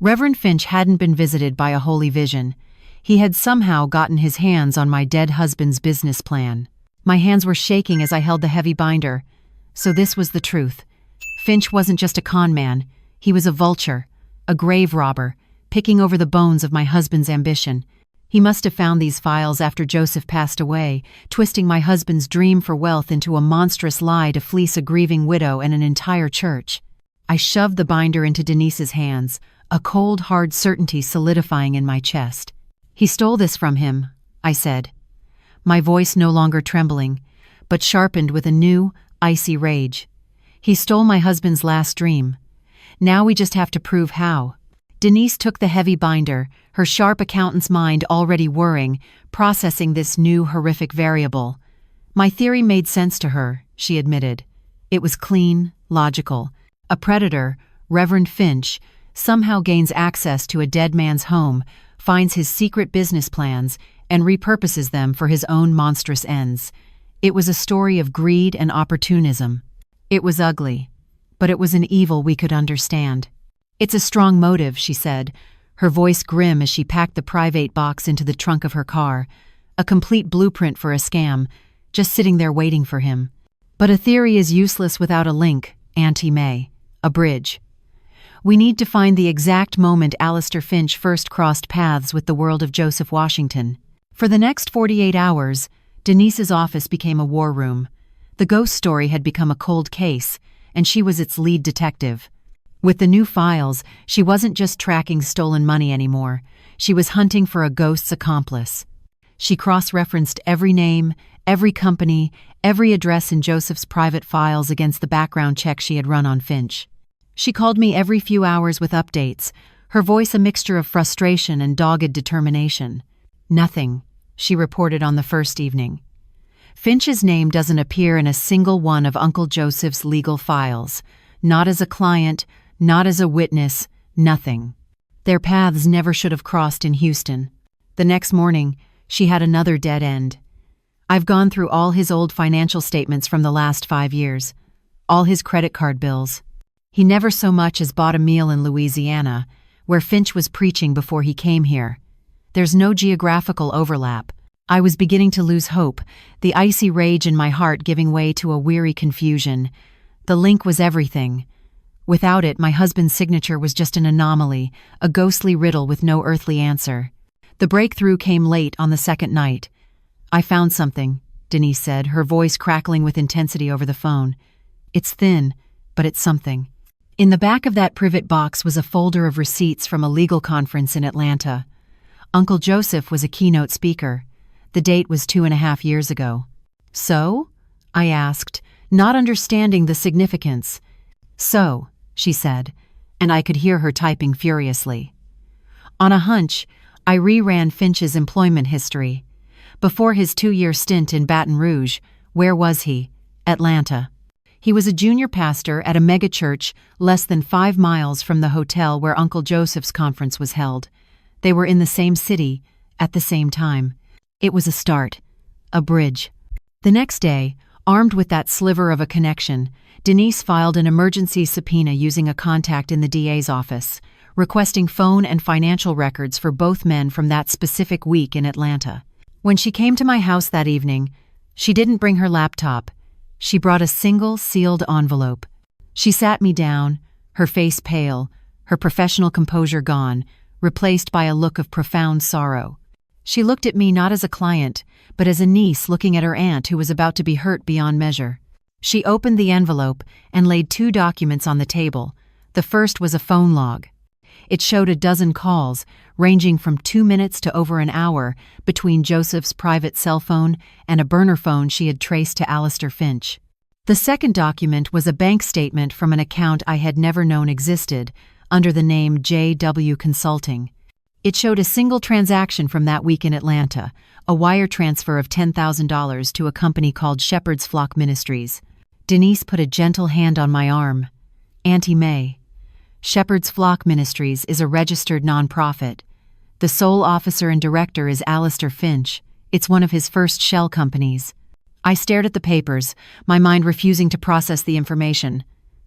Reverend Finch hadn't been visited by a holy vision. He had somehow gotten his hands on my dead husband's business plan. My hands were shaking as I held the heavy binder. So this was the truth. Finch wasn't just a con man. He was a vulture, a grave robber, picking over the bones of my husband's ambition. He must have found these files after Joseph passed away, twisting my husband's dream for wealth into a monstrous lie to fleece a grieving widow and an entire church. I shoved the binder into Denise's hands, a cold, hard certainty solidifying in my chest. "He stole this from him," I said, my voice no longer trembling, but sharpened with a new, icy rage. "He stole my husband's last dream. Now we just have to prove how." Denise took the heavy binder, her sharp accountant's mind already whirring, processing this new, horrific variable. My theory made sense to her, she admitted. It was clean, logical. A predator, Reverend Finch, somehow gains access to a dead man's home, finds his secret business plans, and repurposes them for his own monstrous ends. It was a story of greed and opportunism. It was ugly, but it was an evil we could understand. "It's a strong motive," she said, her voice grim as she packed the private box into the trunk of her car. A complete blueprint for a scam, just sitting there waiting for him. "But a theory is useless without a link, Auntie May. A bridge. We need to find the exact moment Alistair Finch first crossed paths with the world of Joseph Washington." For the next 48 hours, Denise's office became a war room. The ghost story had become a cold case, and she was its lead detective. With the new files, she wasn't just tracking stolen money anymore. She was hunting for a ghost's accomplice. She cross-referenced every name, every company, every address in Joseph's private files against the background check she had run on Finch. She called me every few hours with updates, her voice a mixture of frustration and dogged determination. "Nothing," she reported on the first evening. "Finch's name doesn't appear in a single one of Uncle Joseph's legal files. Not as a client, not as a witness, nothing. Their paths never should have crossed in Houston." The next morning, she had another dead end. "I've gone through all his old financial statements from the last 5 years. All his credit card bills. He never so much as bought a meal in Louisiana, where Finch was preaching before he came here. There's no geographical overlap." I was beginning to lose hope, the icy rage in my heart giving way to a weary confusion. The link was everything. Without it, my husband's signature was just an anomaly, a ghostly riddle with no earthly answer. The breakthrough came late on the second night. "I found something," Denise said, her voice crackling with intensity over the phone. "It's thin, but it's something." In the back of that privet box was a folder of receipts from a legal conference in Atlanta. Uncle Joseph was a keynote speaker. The date was 2.5 years ago. "So?" I asked, not understanding the significance. "So," she said, and I could hear her typing furiously. On a hunch, I reran Finch's employment history. Before his 2-year stint in Baton Rouge, where was he? Atlanta. He was a junior pastor at a megachurch less than 5 miles from the hotel where Uncle Joseph's conference was held. They were in the same city, at the same time. It was a start. A bridge. The next day, armed with that sliver of a connection, Denise filed an emergency subpoena using a contact in the DA's office, requesting phone and financial records for both men from that specific week in Atlanta. When she came to my house that evening, she didn't bring her laptop. She brought a single sealed envelope. She sat me down, her face pale, her professional composure gone, replaced by a look of profound sorrow. She looked at me not as a client, but as a niece looking at her aunt who was about to be hurt beyond measure. She opened the envelope and laid 2 documents on the table. The first was a phone log. It showed a dozen calls, ranging from 2 minutes to over an hour, between Joseph's private cell phone and a burner phone she had traced to Alistair Finch. The second document was a bank statement from an account I had never known existed, under the name J.W. Consulting. It showed a single transaction from that week in Atlanta, a wire transfer of $10,000 to a company called Shepherd's Flock Ministries. Denise put a gentle hand on my arm. Auntie May. Shepherd's Flock Ministries is a registered nonprofit. The sole officer and director is Alistair Finch. It's one of his first shell companies. I stared at the papers, my mind refusing to process the information.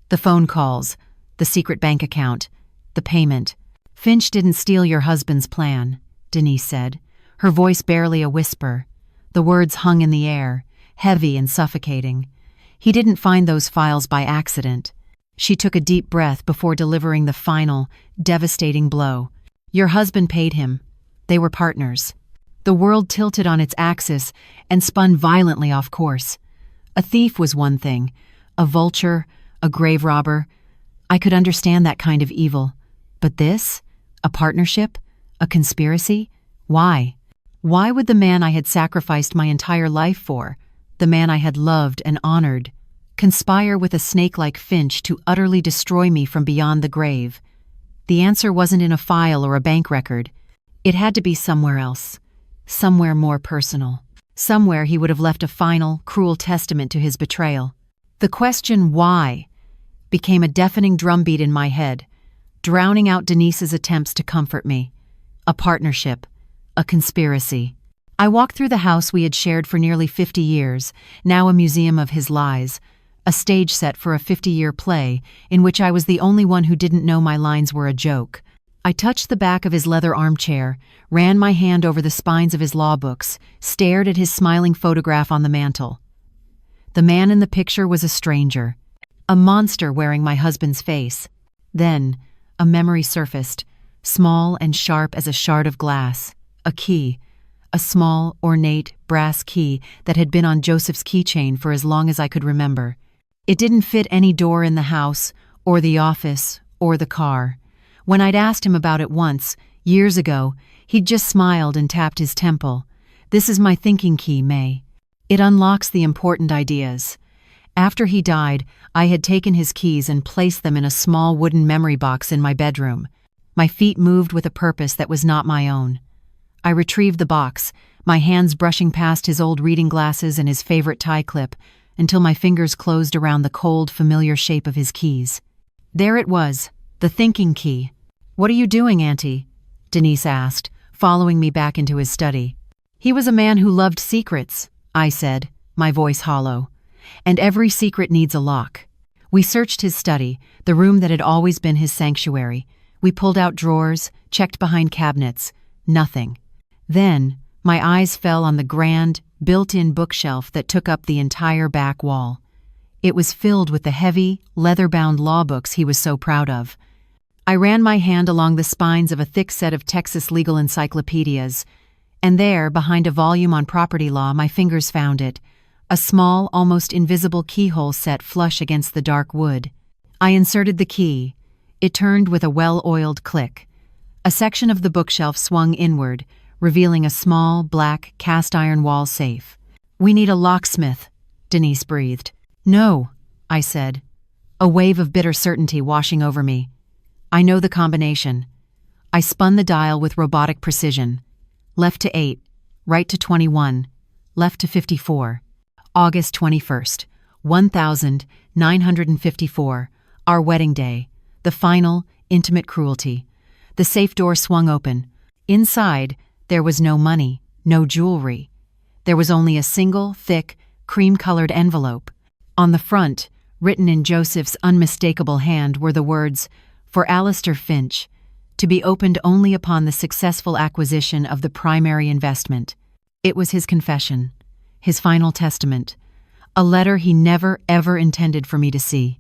The phone calls, the secret bank account, the payment. Finch didn't steal your husband's plan, Denise said, her voice barely a whisper. The words hung in the air, heavy and suffocating. He didn't find those files by accident. She took a deep breath before delivering the final, devastating blow. Your husband paid him. They were partners. The world tilted on its axis and spun violently off course. A thief was one thing, a vulture, a grave robber. I could understand that kind of evil. But this? A partnership? A conspiracy? Why? Why would the man I had sacrificed my entire life for, the man I had loved and honored, conspire with a snake like Finch to utterly destroy me from beyond the grave? The answer wasn't in a file or a bank record. It had to be somewhere else. Somewhere more personal. Somewhere he would have left a final, cruel testament to his betrayal. The question why became a deafening drumbeat in my head, drowning out Denise's attempts to comfort me. A partnership. A conspiracy. I walked through the house we had shared for nearly 50 years, now a museum of his lies, a stage set for a 50-year play in which I was the only one who didn't know my lines were a joke. I touched the back of his leather armchair, ran my hand over the spines of his law books, stared at his smiling photograph on the mantel. The man in the picture was a stranger, a monster wearing my husband's face. Then, a memory surfaced, small and sharp as a shard of glass, a key, a small, ornate, brass key that had been on Joseph's keychain for as long as I could remember. It didn't fit any door in the house, or the office, or the car. When I'd asked him about it once, years ago, he'd just smiled and tapped his temple. This is my thinking key, May. It unlocks the important ideas. After he died, I had taken his keys and placed them in a small wooden memory box in my bedroom. My feet moved with a purpose that was not my own. I retrieved the box, my hands brushing past his old reading glasses and his favorite tie clip, until my fingers closed around the cold, familiar shape of his keys. There it was, the thinking key. "What are you doing, Auntie?" Denise asked, following me back into his study. "He was a man who loved secrets," I said, my voice hollow. "And every secret needs a lock." We searched his study, the room that had always been his sanctuary. We pulled out drawers, checked behind cabinets. Nothing. Then, my eyes fell on the grand, built-in bookshelf that took up the entire back wall. It was filled with the heavy, leather-bound law books he was so proud of. I ran my hand along the spines of a thick set of Texas legal encyclopedias, and there, behind a volume on property law, my fingers found it, a small, almost invisible keyhole set flush against the dark wood. I inserted the key. It turned with a well-oiled click. A section of the bookshelf swung inward, revealing a small, black, cast-iron wall safe. "We need a locksmith," Denise breathed. "No," I said, a wave of bitter certainty washing over me. "I know the combination." I spun the dial with robotic precision. Left to 8, right to 21, left to 54. August 21st, 1954, our wedding day, the final, intimate cruelty. The safe door swung open. Inside, there was no money, no jewelry. There was only a single, thick, cream-colored envelope. On the front, written in Joseph's unmistakable hand, were the words, "For Alistair Finch, to be opened only upon the successful acquisition of the primary investment." It was his confession, his final testament, a letter he never, ever intended for me to see.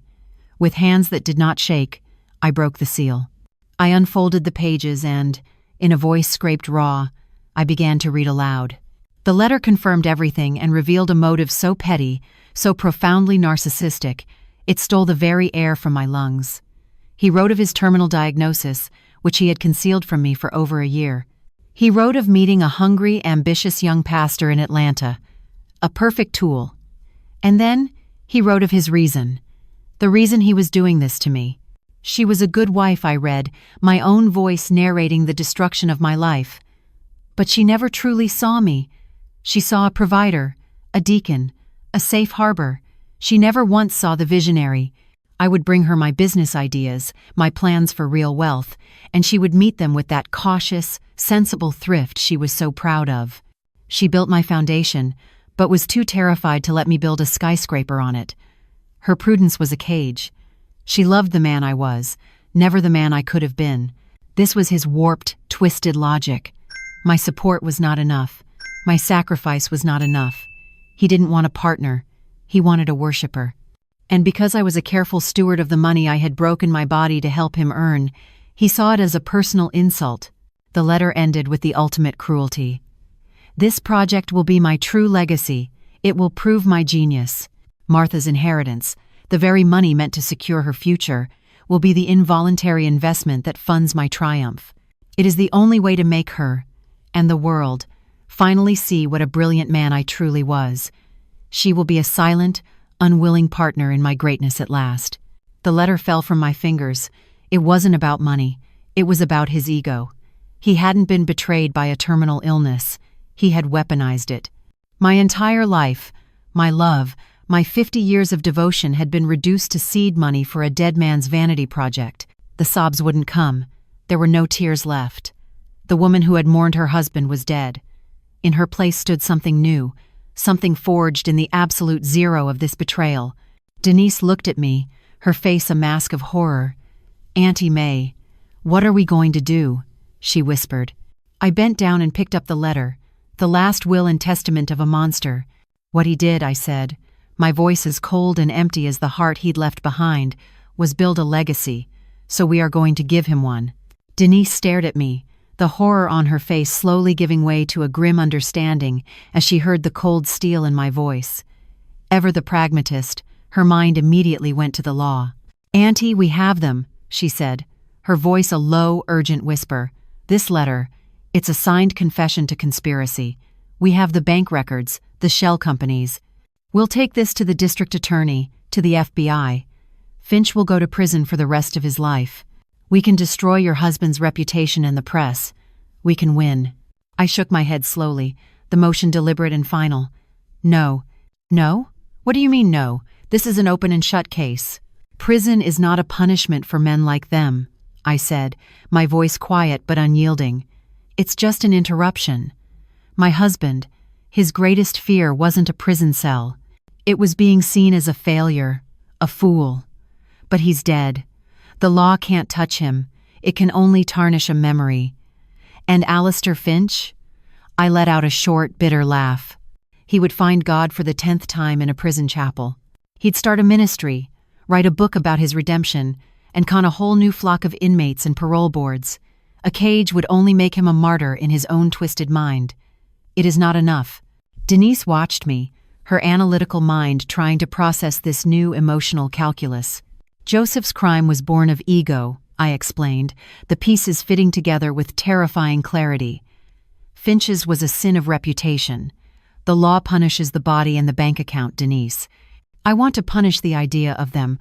With hands that did not shake, I broke the seal. I unfolded the pages and, in a voice scraped raw, I began to read aloud. The letter confirmed everything and revealed a motive so petty, so profoundly narcissistic, it stole the very air from my lungs. He wrote of his terminal diagnosis, which he had concealed from me for over a year. He wrote of meeting a hungry, ambitious young pastor in Atlanta, a perfect tool. And then he wrote of his reason, the reason he was doing this to me. She was a good wife, I read, my own voice narrating the destruction of my life. But she never truly saw me. She saw a provider, a deacon, a safe harbor. She never once saw the visionary. I would bring her my business ideas, my plans for real wealth, and she would meet them with that cautious, sensible thrift she was so proud of. She built my foundation, but was too terrified to let me build a skyscraper on it. Her prudence was a cage. She loved the man I was, never the man I could have been. This was his warped, twisted logic. My support was not enough. My sacrifice was not enough. He didn't want a partner. He wanted a worshiper. And because I was a careful steward of the money I had broken my body to help him earn, he saw it as a personal insult. The letter ended with the ultimate cruelty. This project will be my true legacy. It will prove my genius. Martha's inheritance, the very money meant to secure her future, will be the involuntary investment that funds my triumph. It is the only way to make her, and the world, finally see what a brilliant man I truly was. She will be a silent, unwilling partner in my greatness at last. The letter fell from my fingers. It wasn't about money. It was about his ego. He hadn't been betrayed by a terminal illness. He had weaponized it. My entire life, my love, my 50 years of devotion had been reduced to seed money for a dead man's vanity project. The sobs wouldn't come. There were no tears left. The woman who had mourned her husband was dead. In her place stood something new, something forged in the absolute zero of this betrayal. Denise looked at me, her face a mask of horror. "Auntie May, what are we going to do?" she whispered. I bent down and picked up the letter, the last will and testament of a monster. "What he did," I said, my voice as cold and empty as the heart he'd left behind, "was build a legacy, so we are going to give him one." Denise stared at me, the horror on her face slowly giving way to a grim understanding as she heard the cold steel in my voice. Ever the pragmatist, her mind immediately went to the law. "Auntie, we have them," she said, her voice a low, urgent whisper. "This letter, it's a signed confession to conspiracy. We have the bank records, the shell companies. We'll take this to the district attorney, to the FBI. Finch will go to prison for the rest of his life. We can destroy your husband's reputation in the press. We can win." I shook my head slowly, the motion deliberate and final. "No." "No? What do you mean no? This is an open and shut case." "Prison is not a punishment for men like them," I said, my voice quiet but unyielding. "It's just an interruption. My husband, his greatest fear wasn't a prison cell. It was being seen as a failure, a fool. But he's dead. The law can't touch him. It can only tarnish a memory. And Alistair Finch?" I let out a short, bitter laugh. "He would find God for the 10th time in a prison chapel. He'd start a ministry, write a book about his redemption, and con a whole new flock of inmates and parole boards. A cage would only make him a martyr in his own twisted mind. It is not enough." Denise watched me, her analytical mind trying to process this new emotional calculus. "Joseph's crime was born of ego," I explained, the pieces fitting together with terrifying clarity. "Finch's was a sin of reputation. The law punishes the body and the bank account, Denise. I want to punish the idea of them.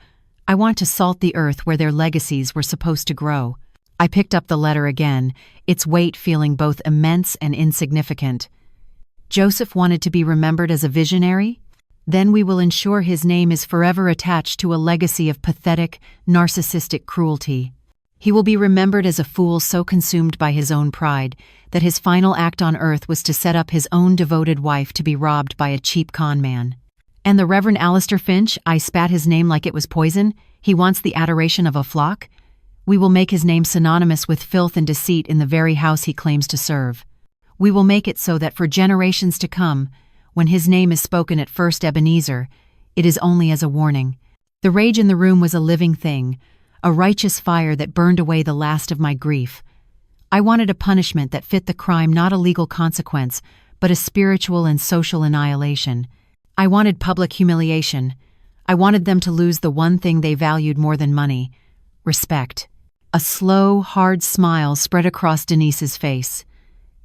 I want to salt the earth where their legacies were supposed to grow." I picked up the letter again, its weight feeling both immense and insignificant. "Joseph wanted to be remembered as a visionary? Then we will ensure his name is forever attached to a legacy of pathetic, narcissistic cruelty. He will be remembered as a fool so consumed by his own pride that his final act on earth was to set up his own devoted wife to be robbed by a cheap con man. And the Reverend Alistair Finch, I spat his name like it was poison, he wants the adoration of a flock? We will make his name synonymous with filth and deceit in the very house he claims to serve. We will make it so that for generations to come, when his name is spoken at First Ebenezer, it is only as a warning." The rage in the room was a living thing, a righteous fire that burned away the last of my grief. I wanted a punishment that fit the crime, not a legal consequence, but a spiritual and social annihilation. I wanted public humiliation. I wanted them to lose the one thing they valued more than money: respect. A slow, hard smile spread across Denise's face.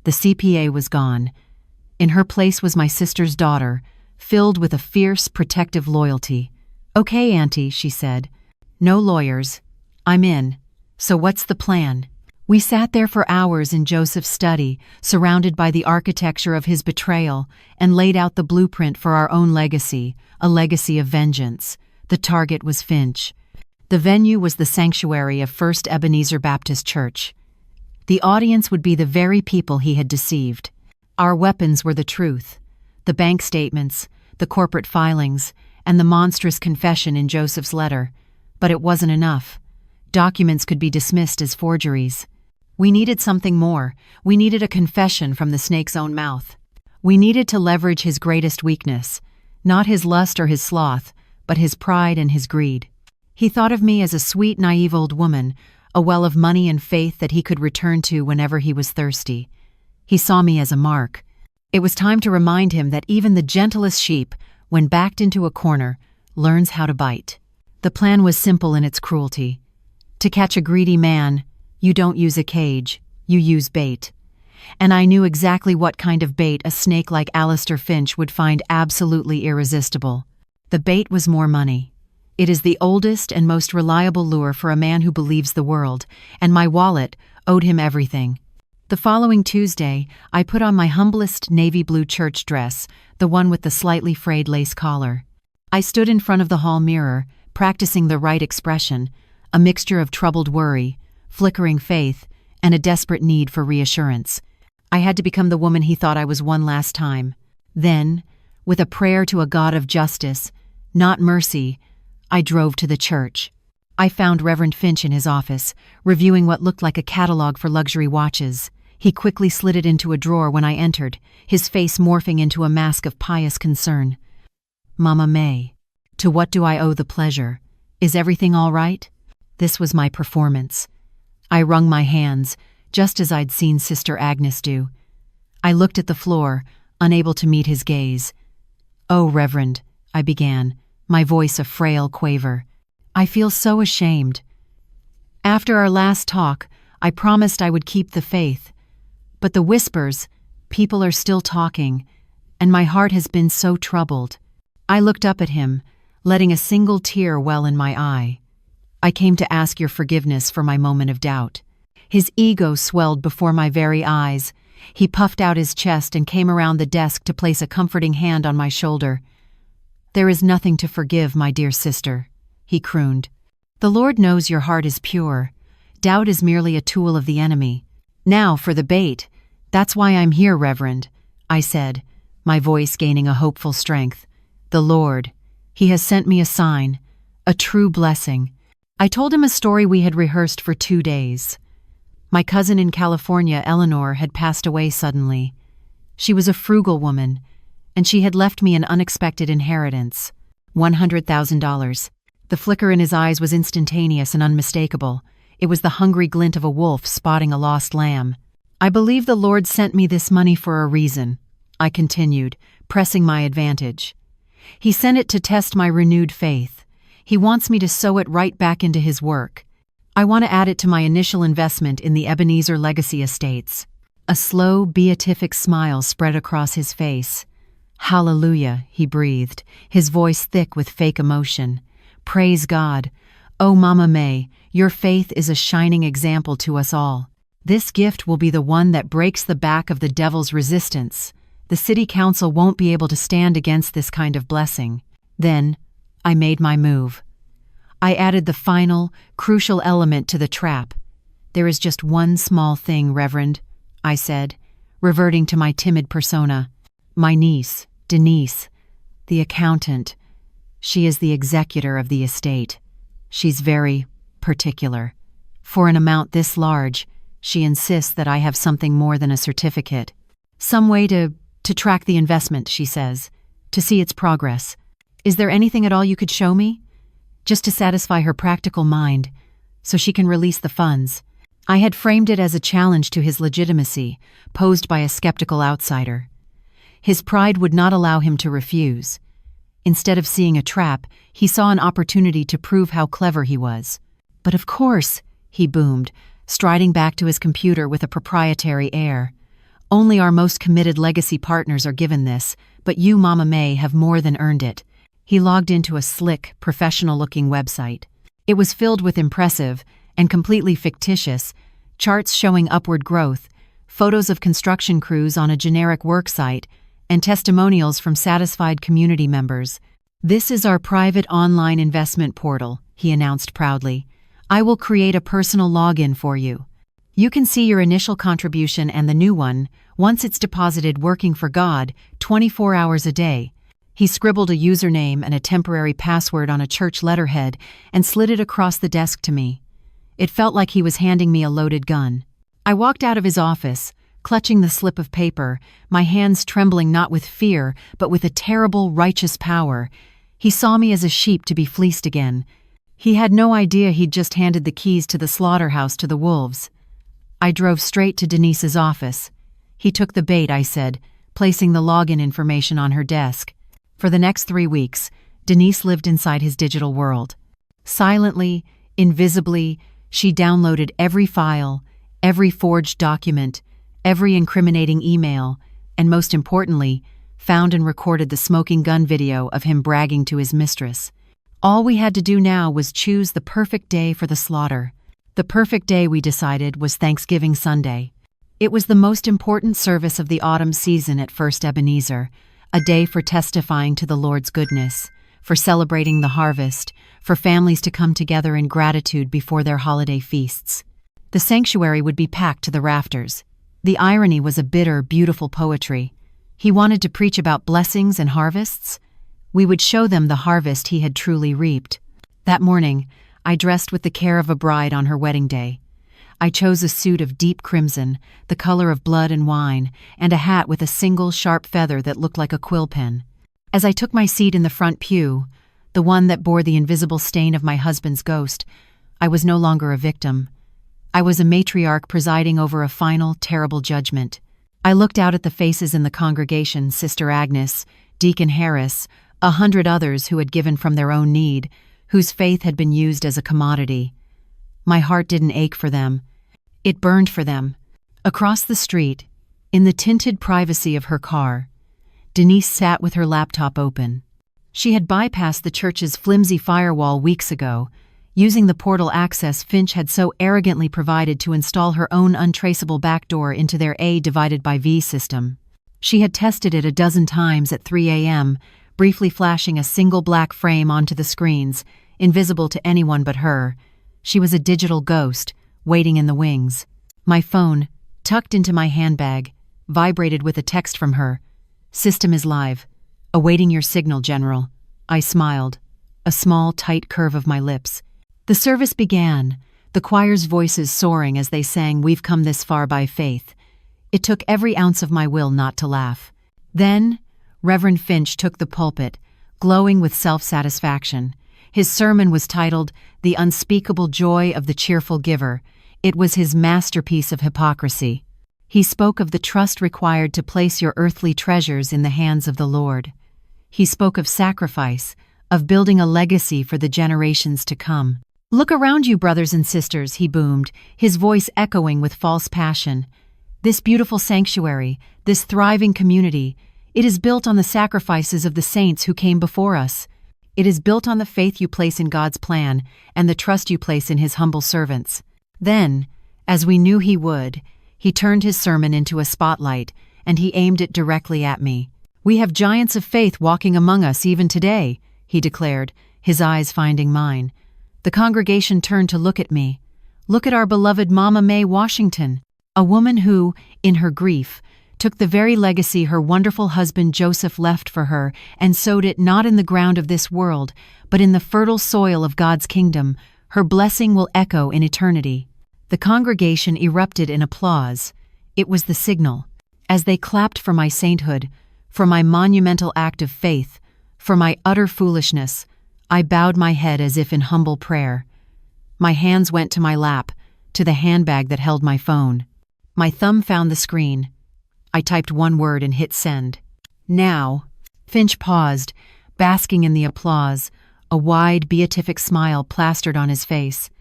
The CPA was gone. In her place was my sister's daughter, filled with a fierce, protective loyalty. "Okay, Auntie," she said. "No lawyers. I'm in. So what's the plan?" We sat there for hours in Joseph's study, surrounded by the architecture of his betrayal, and laid out the blueprint for our own legacy, a legacy of vengeance. The target was Finch. The venue was the sanctuary of First Ebenezer Baptist Church. The audience would be the very people he had deceived. Our weapons were the truth, the bank statements, the corporate filings, and the monstrous confession in Joseph's letter. But it wasn't enough. Documents could be dismissed as forgeries. We needed something more. We needed a confession from the snake's own mouth. We needed to leverage his greatest weakness, not his lust or his sloth, but his pride and his greed. He thought of me as a sweet, naive old woman, a well of money and faith that he could return to whenever he was thirsty. He saw me as a mark. It was time to remind him that even the gentlest sheep, when backed into a corner, learns how to bite. The plan was simple in its cruelty. To catch a greedy man, you don't use a cage, you use bait. And I knew exactly what kind of bait a snake like Alistair Finch would find absolutely irresistible. The bait was more money. It is the oldest and most reliable lure for a man who believes the world, and my wallet owed him everything. The following Tuesday, I put on my humblest navy blue church dress, the one with the slightly frayed lace collar. I stood in front of the hall mirror, practicing the right expression, a mixture of troubled worry, flickering faith, and a desperate need for reassurance. I had to become the woman he thought I was one last time. Then, with a prayer to a God of justice, not mercy, I drove to the church. I found Reverend Finch in his office, reviewing what looked like a catalog for luxury watches. He quickly slid it into a drawer when I entered, his face morphing into a mask of pious concern. "Mama May, to what do I owe the pleasure? Is everything all right?" This was my performance. I wrung my hands, just as I'd seen Sister Agnes do. I looked at the floor, unable to meet his gaze. "Oh, Reverend," I began, my voice a frail quaver. "I feel so ashamed. After our last talk, I promised I would keep the faith. But the whispers, people are still talking, and my heart has been so troubled." I looked up at him, letting a single tear well in my eye. "I came to ask your forgiveness for my moment of doubt." His ego swelled before my very eyes. He puffed out his chest and came around the desk to place a comforting hand on my shoulder. "There is nothing to forgive, my dear sister," he crooned. "The Lord knows your heart is pure. Doubt is merely a tool of the enemy. Now for the bait. That's why I'm here, Reverend," I said, my voice gaining a hopeful strength. "The Lord, He has sent me a sign, a true blessing." I told him a story we had rehearsed for 2 days. My cousin in California, Eleanor, had passed away suddenly. She was a frugal woman, and she had left me an unexpected inheritance, $100,000. The flicker in his eyes was instantaneous and unmistakable. It was the hungry glint of a wolf spotting a lost lamb. "I believe the Lord sent me this money for a reason," I continued, pressing my advantage. "He sent it to test my renewed faith. He wants me to sow it right back into His work. I want to add it to my initial investment in the Ebenezer Legacy Estates." A slow, beatific smile spread across his face. "Hallelujah," he breathed, his voice thick with fake emotion. "Praise God. Oh, Mama May, your faith is a shining example to us all. This gift will be the one that breaks the back of the devil's resistance. The city council won't be able to stand against this kind of blessing." Then, I made my move. I added the final, crucial element to the trap. "There is just one small thing, Reverend," I said, reverting to my timid persona. "My niece, Denise, the accountant. She is the executor of the estate. She's very particular. For an amount this large, she insists that I have something more than a certificate. Some way to track the investment, she says, to see its progress. Is there anything at all you could show me? Just to satisfy her practical mind, so she can release the funds." I had framed it as a challenge to his legitimacy, posed by a skeptical outsider. His pride would not allow him to refuse. Instead of seeing a trap, he saw an opportunity to prove how clever he was. "But of course," he boomed, striding back to his computer with a proprietary air. "Only our most committed legacy partners are given this, but you, Mama May, have more than earned it." He logged into a slick, professional-looking website. It was filled with impressive, and completely fictitious, charts showing upward growth, photos of construction crews on a generic work site, and testimonials from satisfied community members. "This is our private online investment portal," he announced proudly. "I will create a personal login for you. You can see your initial contribution and the new one, once it's deposited working for God, 24 hours a day." He scribbled a username and a temporary password on a church letterhead and slid it across the desk to me. It felt like he was handing me a loaded gun. I walked out of his office, clutching the slip of paper, my hands trembling not with fear, but with a terrible, righteous power. He saw me as a sheep to be fleeced again. He had no idea he'd just handed the keys to the slaughterhouse to the wolves. I drove straight to Denise's office. "He took the bait," I said, placing the login information on her desk. For the next 3 weeks, Denise lived inside his digital world. Silently, invisibly, she downloaded every file, every forged document, every incriminating email, and most importantly, found and recorded the smoking gun video of him bragging to his mistress. All we had to do now was choose the perfect day for the slaughter. The perfect day, we decided, was Thanksgiving Sunday. It was the most important service of the autumn season at First Ebenezer, a day for testifying to the Lord's goodness, for celebrating the harvest, for families to come together in gratitude before their holiday feasts. The sanctuary would be packed to the rafters. The irony was a bitter, beautiful poetry. He wanted to preach about blessings and harvests. We would show them the harvest he had truly reaped. That morning, I dressed with the care of a bride on her wedding day. I chose a suit of deep crimson, the color of blood and wine, and a hat with a single sharp feather that looked like a quill pen. As I took my seat in the front pew, the one that bore the invisible stain of my husband's ghost, I was no longer a victim. I was a matriarch presiding over a final, terrible judgment. I looked out at the faces in the congregation, Sister Agnes, Deacon Harris, 100 others who had given from their own need, whose faith had been used as a commodity. My heart didn't ache for them. It burned for them. Across the street, in the tinted privacy of her car, Denise sat with her laptop open. She had bypassed the church's flimsy firewall weeks ago, using the portal access Finch had so arrogantly provided to install her own untraceable backdoor into their A/V system. She had tested it a dozen times at 3 a.m., briefly flashing a single black frame onto the screens, invisible to anyone but her. She was a digital ghost, waiting in the wings. My phone, tucked into my handbag, vibrated with a text from her. "System is live. Awaiting your signal, General." I smiled, a small, tight curve of my lips. The service began, the choir's voices soaring as they sang "We've Come This Far by Faith." It took every ounce of my will not to laugh. Then, Reverend Finch took the pulpit, glowing with self-satisfaction. His sermon was titled, "The Unspeakable Joy of the Cheerful Giver." It was his masterpiece of hypocrisy. He spoke of the trust required to place your earthly treasures in the hands of the Lord. He spoke of sacrifice, of building a legacy for the generations to come. "Look around you, brothers and sisters," he boomed, his voice echoing with false passion. "This beautiful sanctuary, this thriving community, it is built on the sacrifices of the saints who came before us. It is built on the faith you place in God's plan and the trust you place in His humble servants." Then, as we knew he would, he turned his sermon into a spotlight, and he aimed it directly at me. "We have giants of faith walking among us even today," he declared, his eyes finding mine. The congregation turned to look at me. "Look at our beloved Mama Mae Washington, a woman who, in her grief, took the very legacy her wonderful husband Joseph left for her and sowed it not in the ground of this world, but in the fertile soil of God's kingdom. Her blessing will echo in eternity." The congregation erupted in applause. It was the signal. As they clapped for my sainthood, for my monumental act of faith, for my utter foolishness, I bowed my head as if in humble prayer. My hands went to my lap, to the handbag that held my phone. My thumb found the screen. I typed one word and hit send. "Now." Finch paused, basking in the applause, a wide, beatific smile plastered on his face.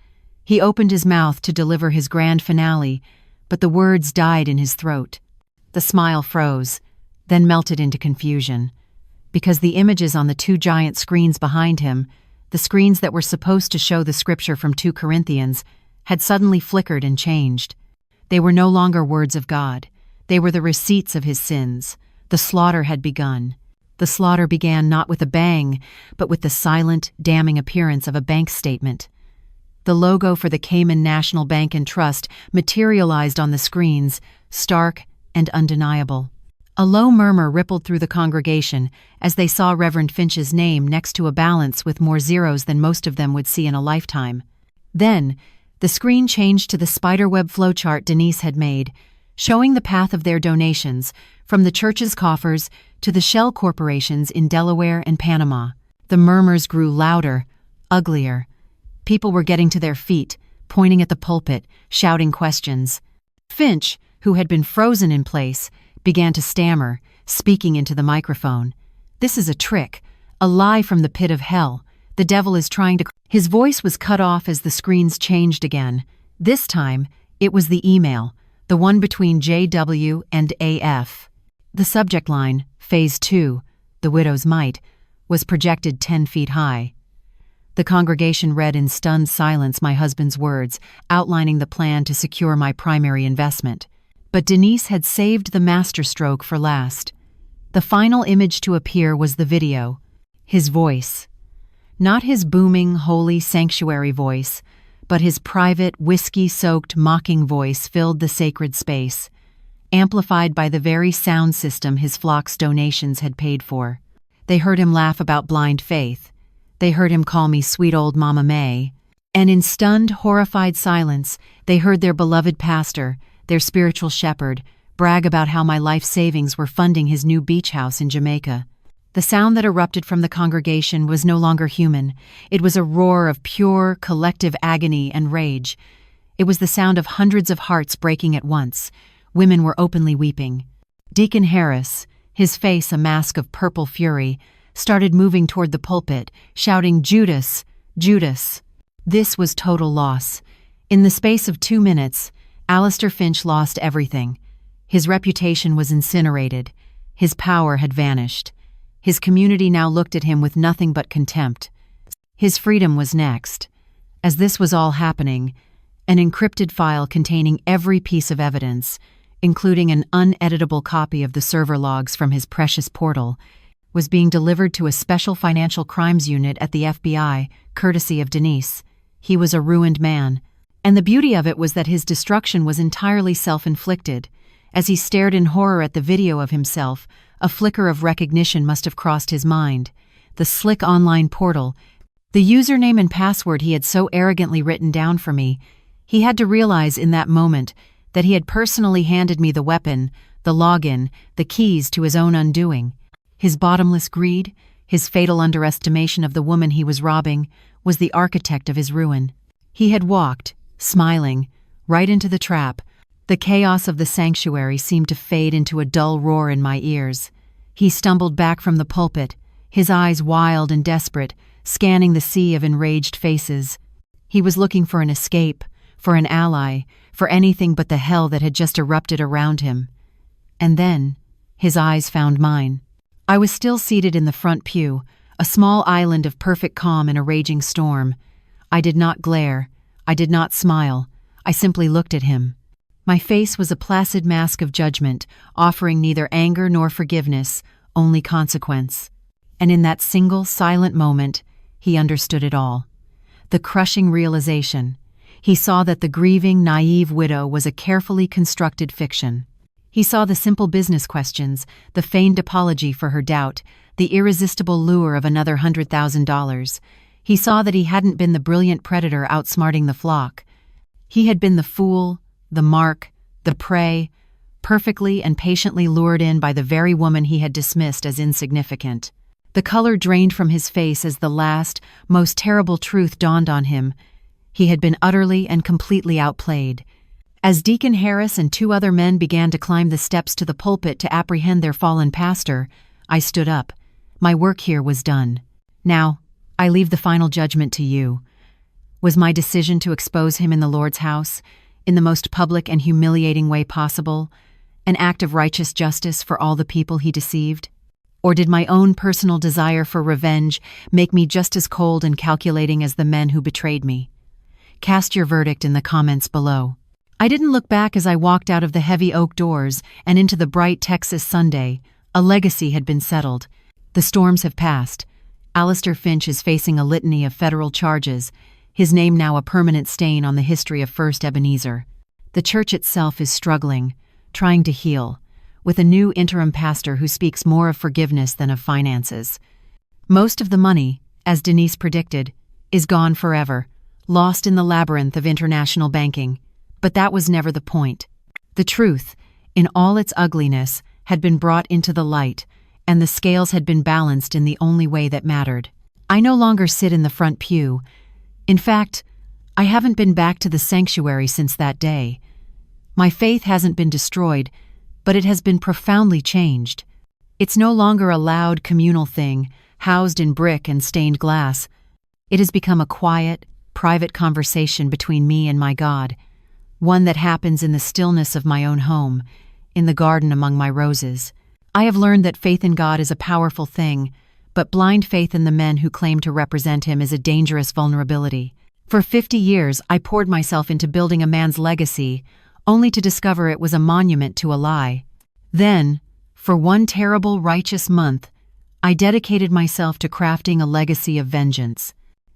He opened his mouth to deliver his grand finale, but the words died in his throat. The smile froze, then melted into confusion, because the images on the 2 giant screens behind him, the screens that were supposed to show the scripture from 2 Corinthians, had suddenly flickered and changed. They were no longer words of God. They were the receipts of his sins. The slaughter had begun. The slaughter began not with a bang, but with the silent, damning appearance of a bank statement. The logo for the Cayman National Bank and Trust materialized on the screens, stark and undeniable. A low murmur rippled through the congregation as they saw Reverend Finch's name next to a balance with more zeros than most of them would see in a lifetime. Then, the screen changed to the spiderweb flowchart Denise had made, showing the path of their donations from the church's coffers to the shell corporations in Delaware and Panama. The murmurs grew louder, uglier. People were getting to their feet, pointing at the pulpit, shouting questions. Finch, who had been frozen in place, began to stammer, speaking into the microphone. "This is a trick, a lie from the pit of hell. The devil is trying to—" His voice was cut off as the screens changed again. This time, it was the email, the one between JW and AF. The subject line, Phase 2, The Widow's Mite, was projected 10 feet high. The congregation read in stunned silence my husband's words, outlining the plan to secure my primary investment. But Denise had saved the masterstroke for last. The final image to appear was the video. His voice. Not his booming, holy sanctuary voice, but his private, whiskey-soaked, mocking voice filled the sacred space, amplified by the very sound system his flock's donations had paid for. They heard him laugh about blind faith. They heard him call me sweet old Mama May. And in stunned, horrified silence, they heard their beloved pastor, their spiritual shepherd, brag about how my life savings were funding his new beach house in Jamaica. The sound that erupted from the congregation was no longer human. It was a roar of pure, collective agony and rage. It was the sound of hundreds of hearts breaking at once. Women were openly weeping. Deacon Harris, his face a mask of purple fury, started moving toward the pulpit, shouting, "Judas! Judas!" This was total loss. In the space of 2 minutes, Alistair Finch lost everything. His reputation was incinerated. His power had vanished. His community now looked at him with nothing but contempt. His freedom was next. As this was all happening, an encrypted file containing every piece of evidence, including an uneditable copy of the server logs from his precious portal, was being delivered to a special financial crimes unit at the FBI, courtesy of Denise. He was a ruined man. And the beauty of it was that his destruction was entirely self-inflicted. As he stared in horror at the video of himself, a flicker of recognition must have crossed his mind. The slick online portal, the username and password he had so arrogantly written down for me. He had to realize in that moment that he had personally handed me the weapon, the login, the keys to his own undoing. His bottomless greed, his fatal underestimation of the woman he was robbing, was the architect of his ruin. He had walked, smiling, right into the trap. The chaos of the sanctuary seemed to fade into a dull roar in my ears. He stumbled back from the pulpit, his eyes wild and desperate, scanning the sea of enraged faces. He was looking for an escape, for an ally, for anything but the hell that had just erupted around him. And then, his eyes found mine. I was still seated in the front pew, a small island of perfect calm in a raging storm. I did not glare. I did not smile. I simply looked at him. My face was a placid mask of judgment, offering neither anger nor forgiveness, only consequence. And in that single, silent moment, he understood it all. The crushing realization. He saw that the grieving, naive widow was a carefully constructed fiction. He saw the simple business questions, the feigned apology for her doubt, the irresistible lure of another $100,000. He saw that he hadn't been the brilliant predator outsmarting the flock. He had been the fool, the mark, the prey, perfectly and patiently lured in by the very woman he had dismissed as insignificant. The color drained from his face as the last, most terrible truth dawned on him. He had been utterly and completely outplayed. As Deacon Harris and 2 other men began to climb the steps to the pulpit to apprehend their fallen pastor, I stood up. My work here was done. Now, I leave the final judgment to you. Was my decision to expose him in the Lord's house, in the most public and humiliating way possible, an act of righteous justice for all the people he deceived? Or did my own personal desire for revenge make me just as cold and calculating as the men who betrayed me? Cast your verdict in the comments below. I didn't look back as I walked out of the heavy oak doors and into the bright Texas Sunday. A legacy had been settled. The storms have passed. Alistair Finch is facing a litany of federal charges, his name now a permanent stain on the history of First Ebenezer. The church itself is struggling, trying to heal, with a new interim pastor who speaks more of forgiveness than of finances. Most of the money, as Denise predicted, is gone forever, lost in the labyrinth of international banking. But that was never the point. The truth, in all its ugliness, had been brought into the light, and the scales had been balanced in the only way that mattered. I no longer sit in the front pew. In fact, I haven't been back to the sanctuary since that day. My faith hasn't been destroyed, but it has been profoundly changed. It's no longer a loud communal thing, housed in brick and stained glass. It has become a quiet, private conversation between me and my God, one that happens in the stillness of my own home, in the garden among my roses. I have learned that faith in God is a powerful thing, but blind faith in the men who claim to represent Him is a dangerous vulnerability. For 50 years, I poured myself into building a man's legacy, only to discover it was a monument to a lie. Then, for one terrible righteous month, I dedicated myself to crafting a legacy of vengeance.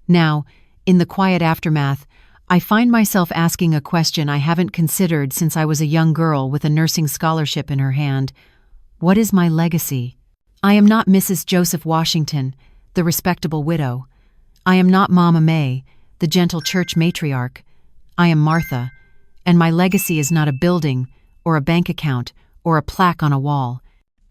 Now, in the quiet aftermath, I find myself asking a question I haven't considered since I was a young girl with a nursing scholarship in her hand. What is my legacy? I am not Mrs. Joseph Washington, the respectable widow. I am not Mama May, the gentle church matriarch. I am Martha, and my legacy is not a building, or a bank account, or a plaque on a wall.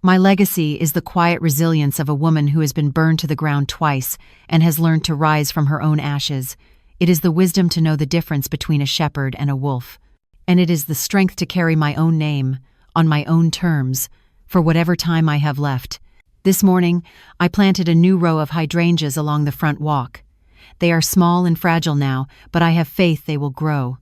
My legacy is the quiet resilience of a woman who has been burned to the ground twice and has learned to rise from her own ashes. It is the wisdom to know the difference between a shepherd and a wolf. And it is the strength to carry my own name, on my own terms, for whatever time I have left. This morning, I planted a new row of hydrangeas along the front walk. They are small and fragile now, but I have faith they will grow.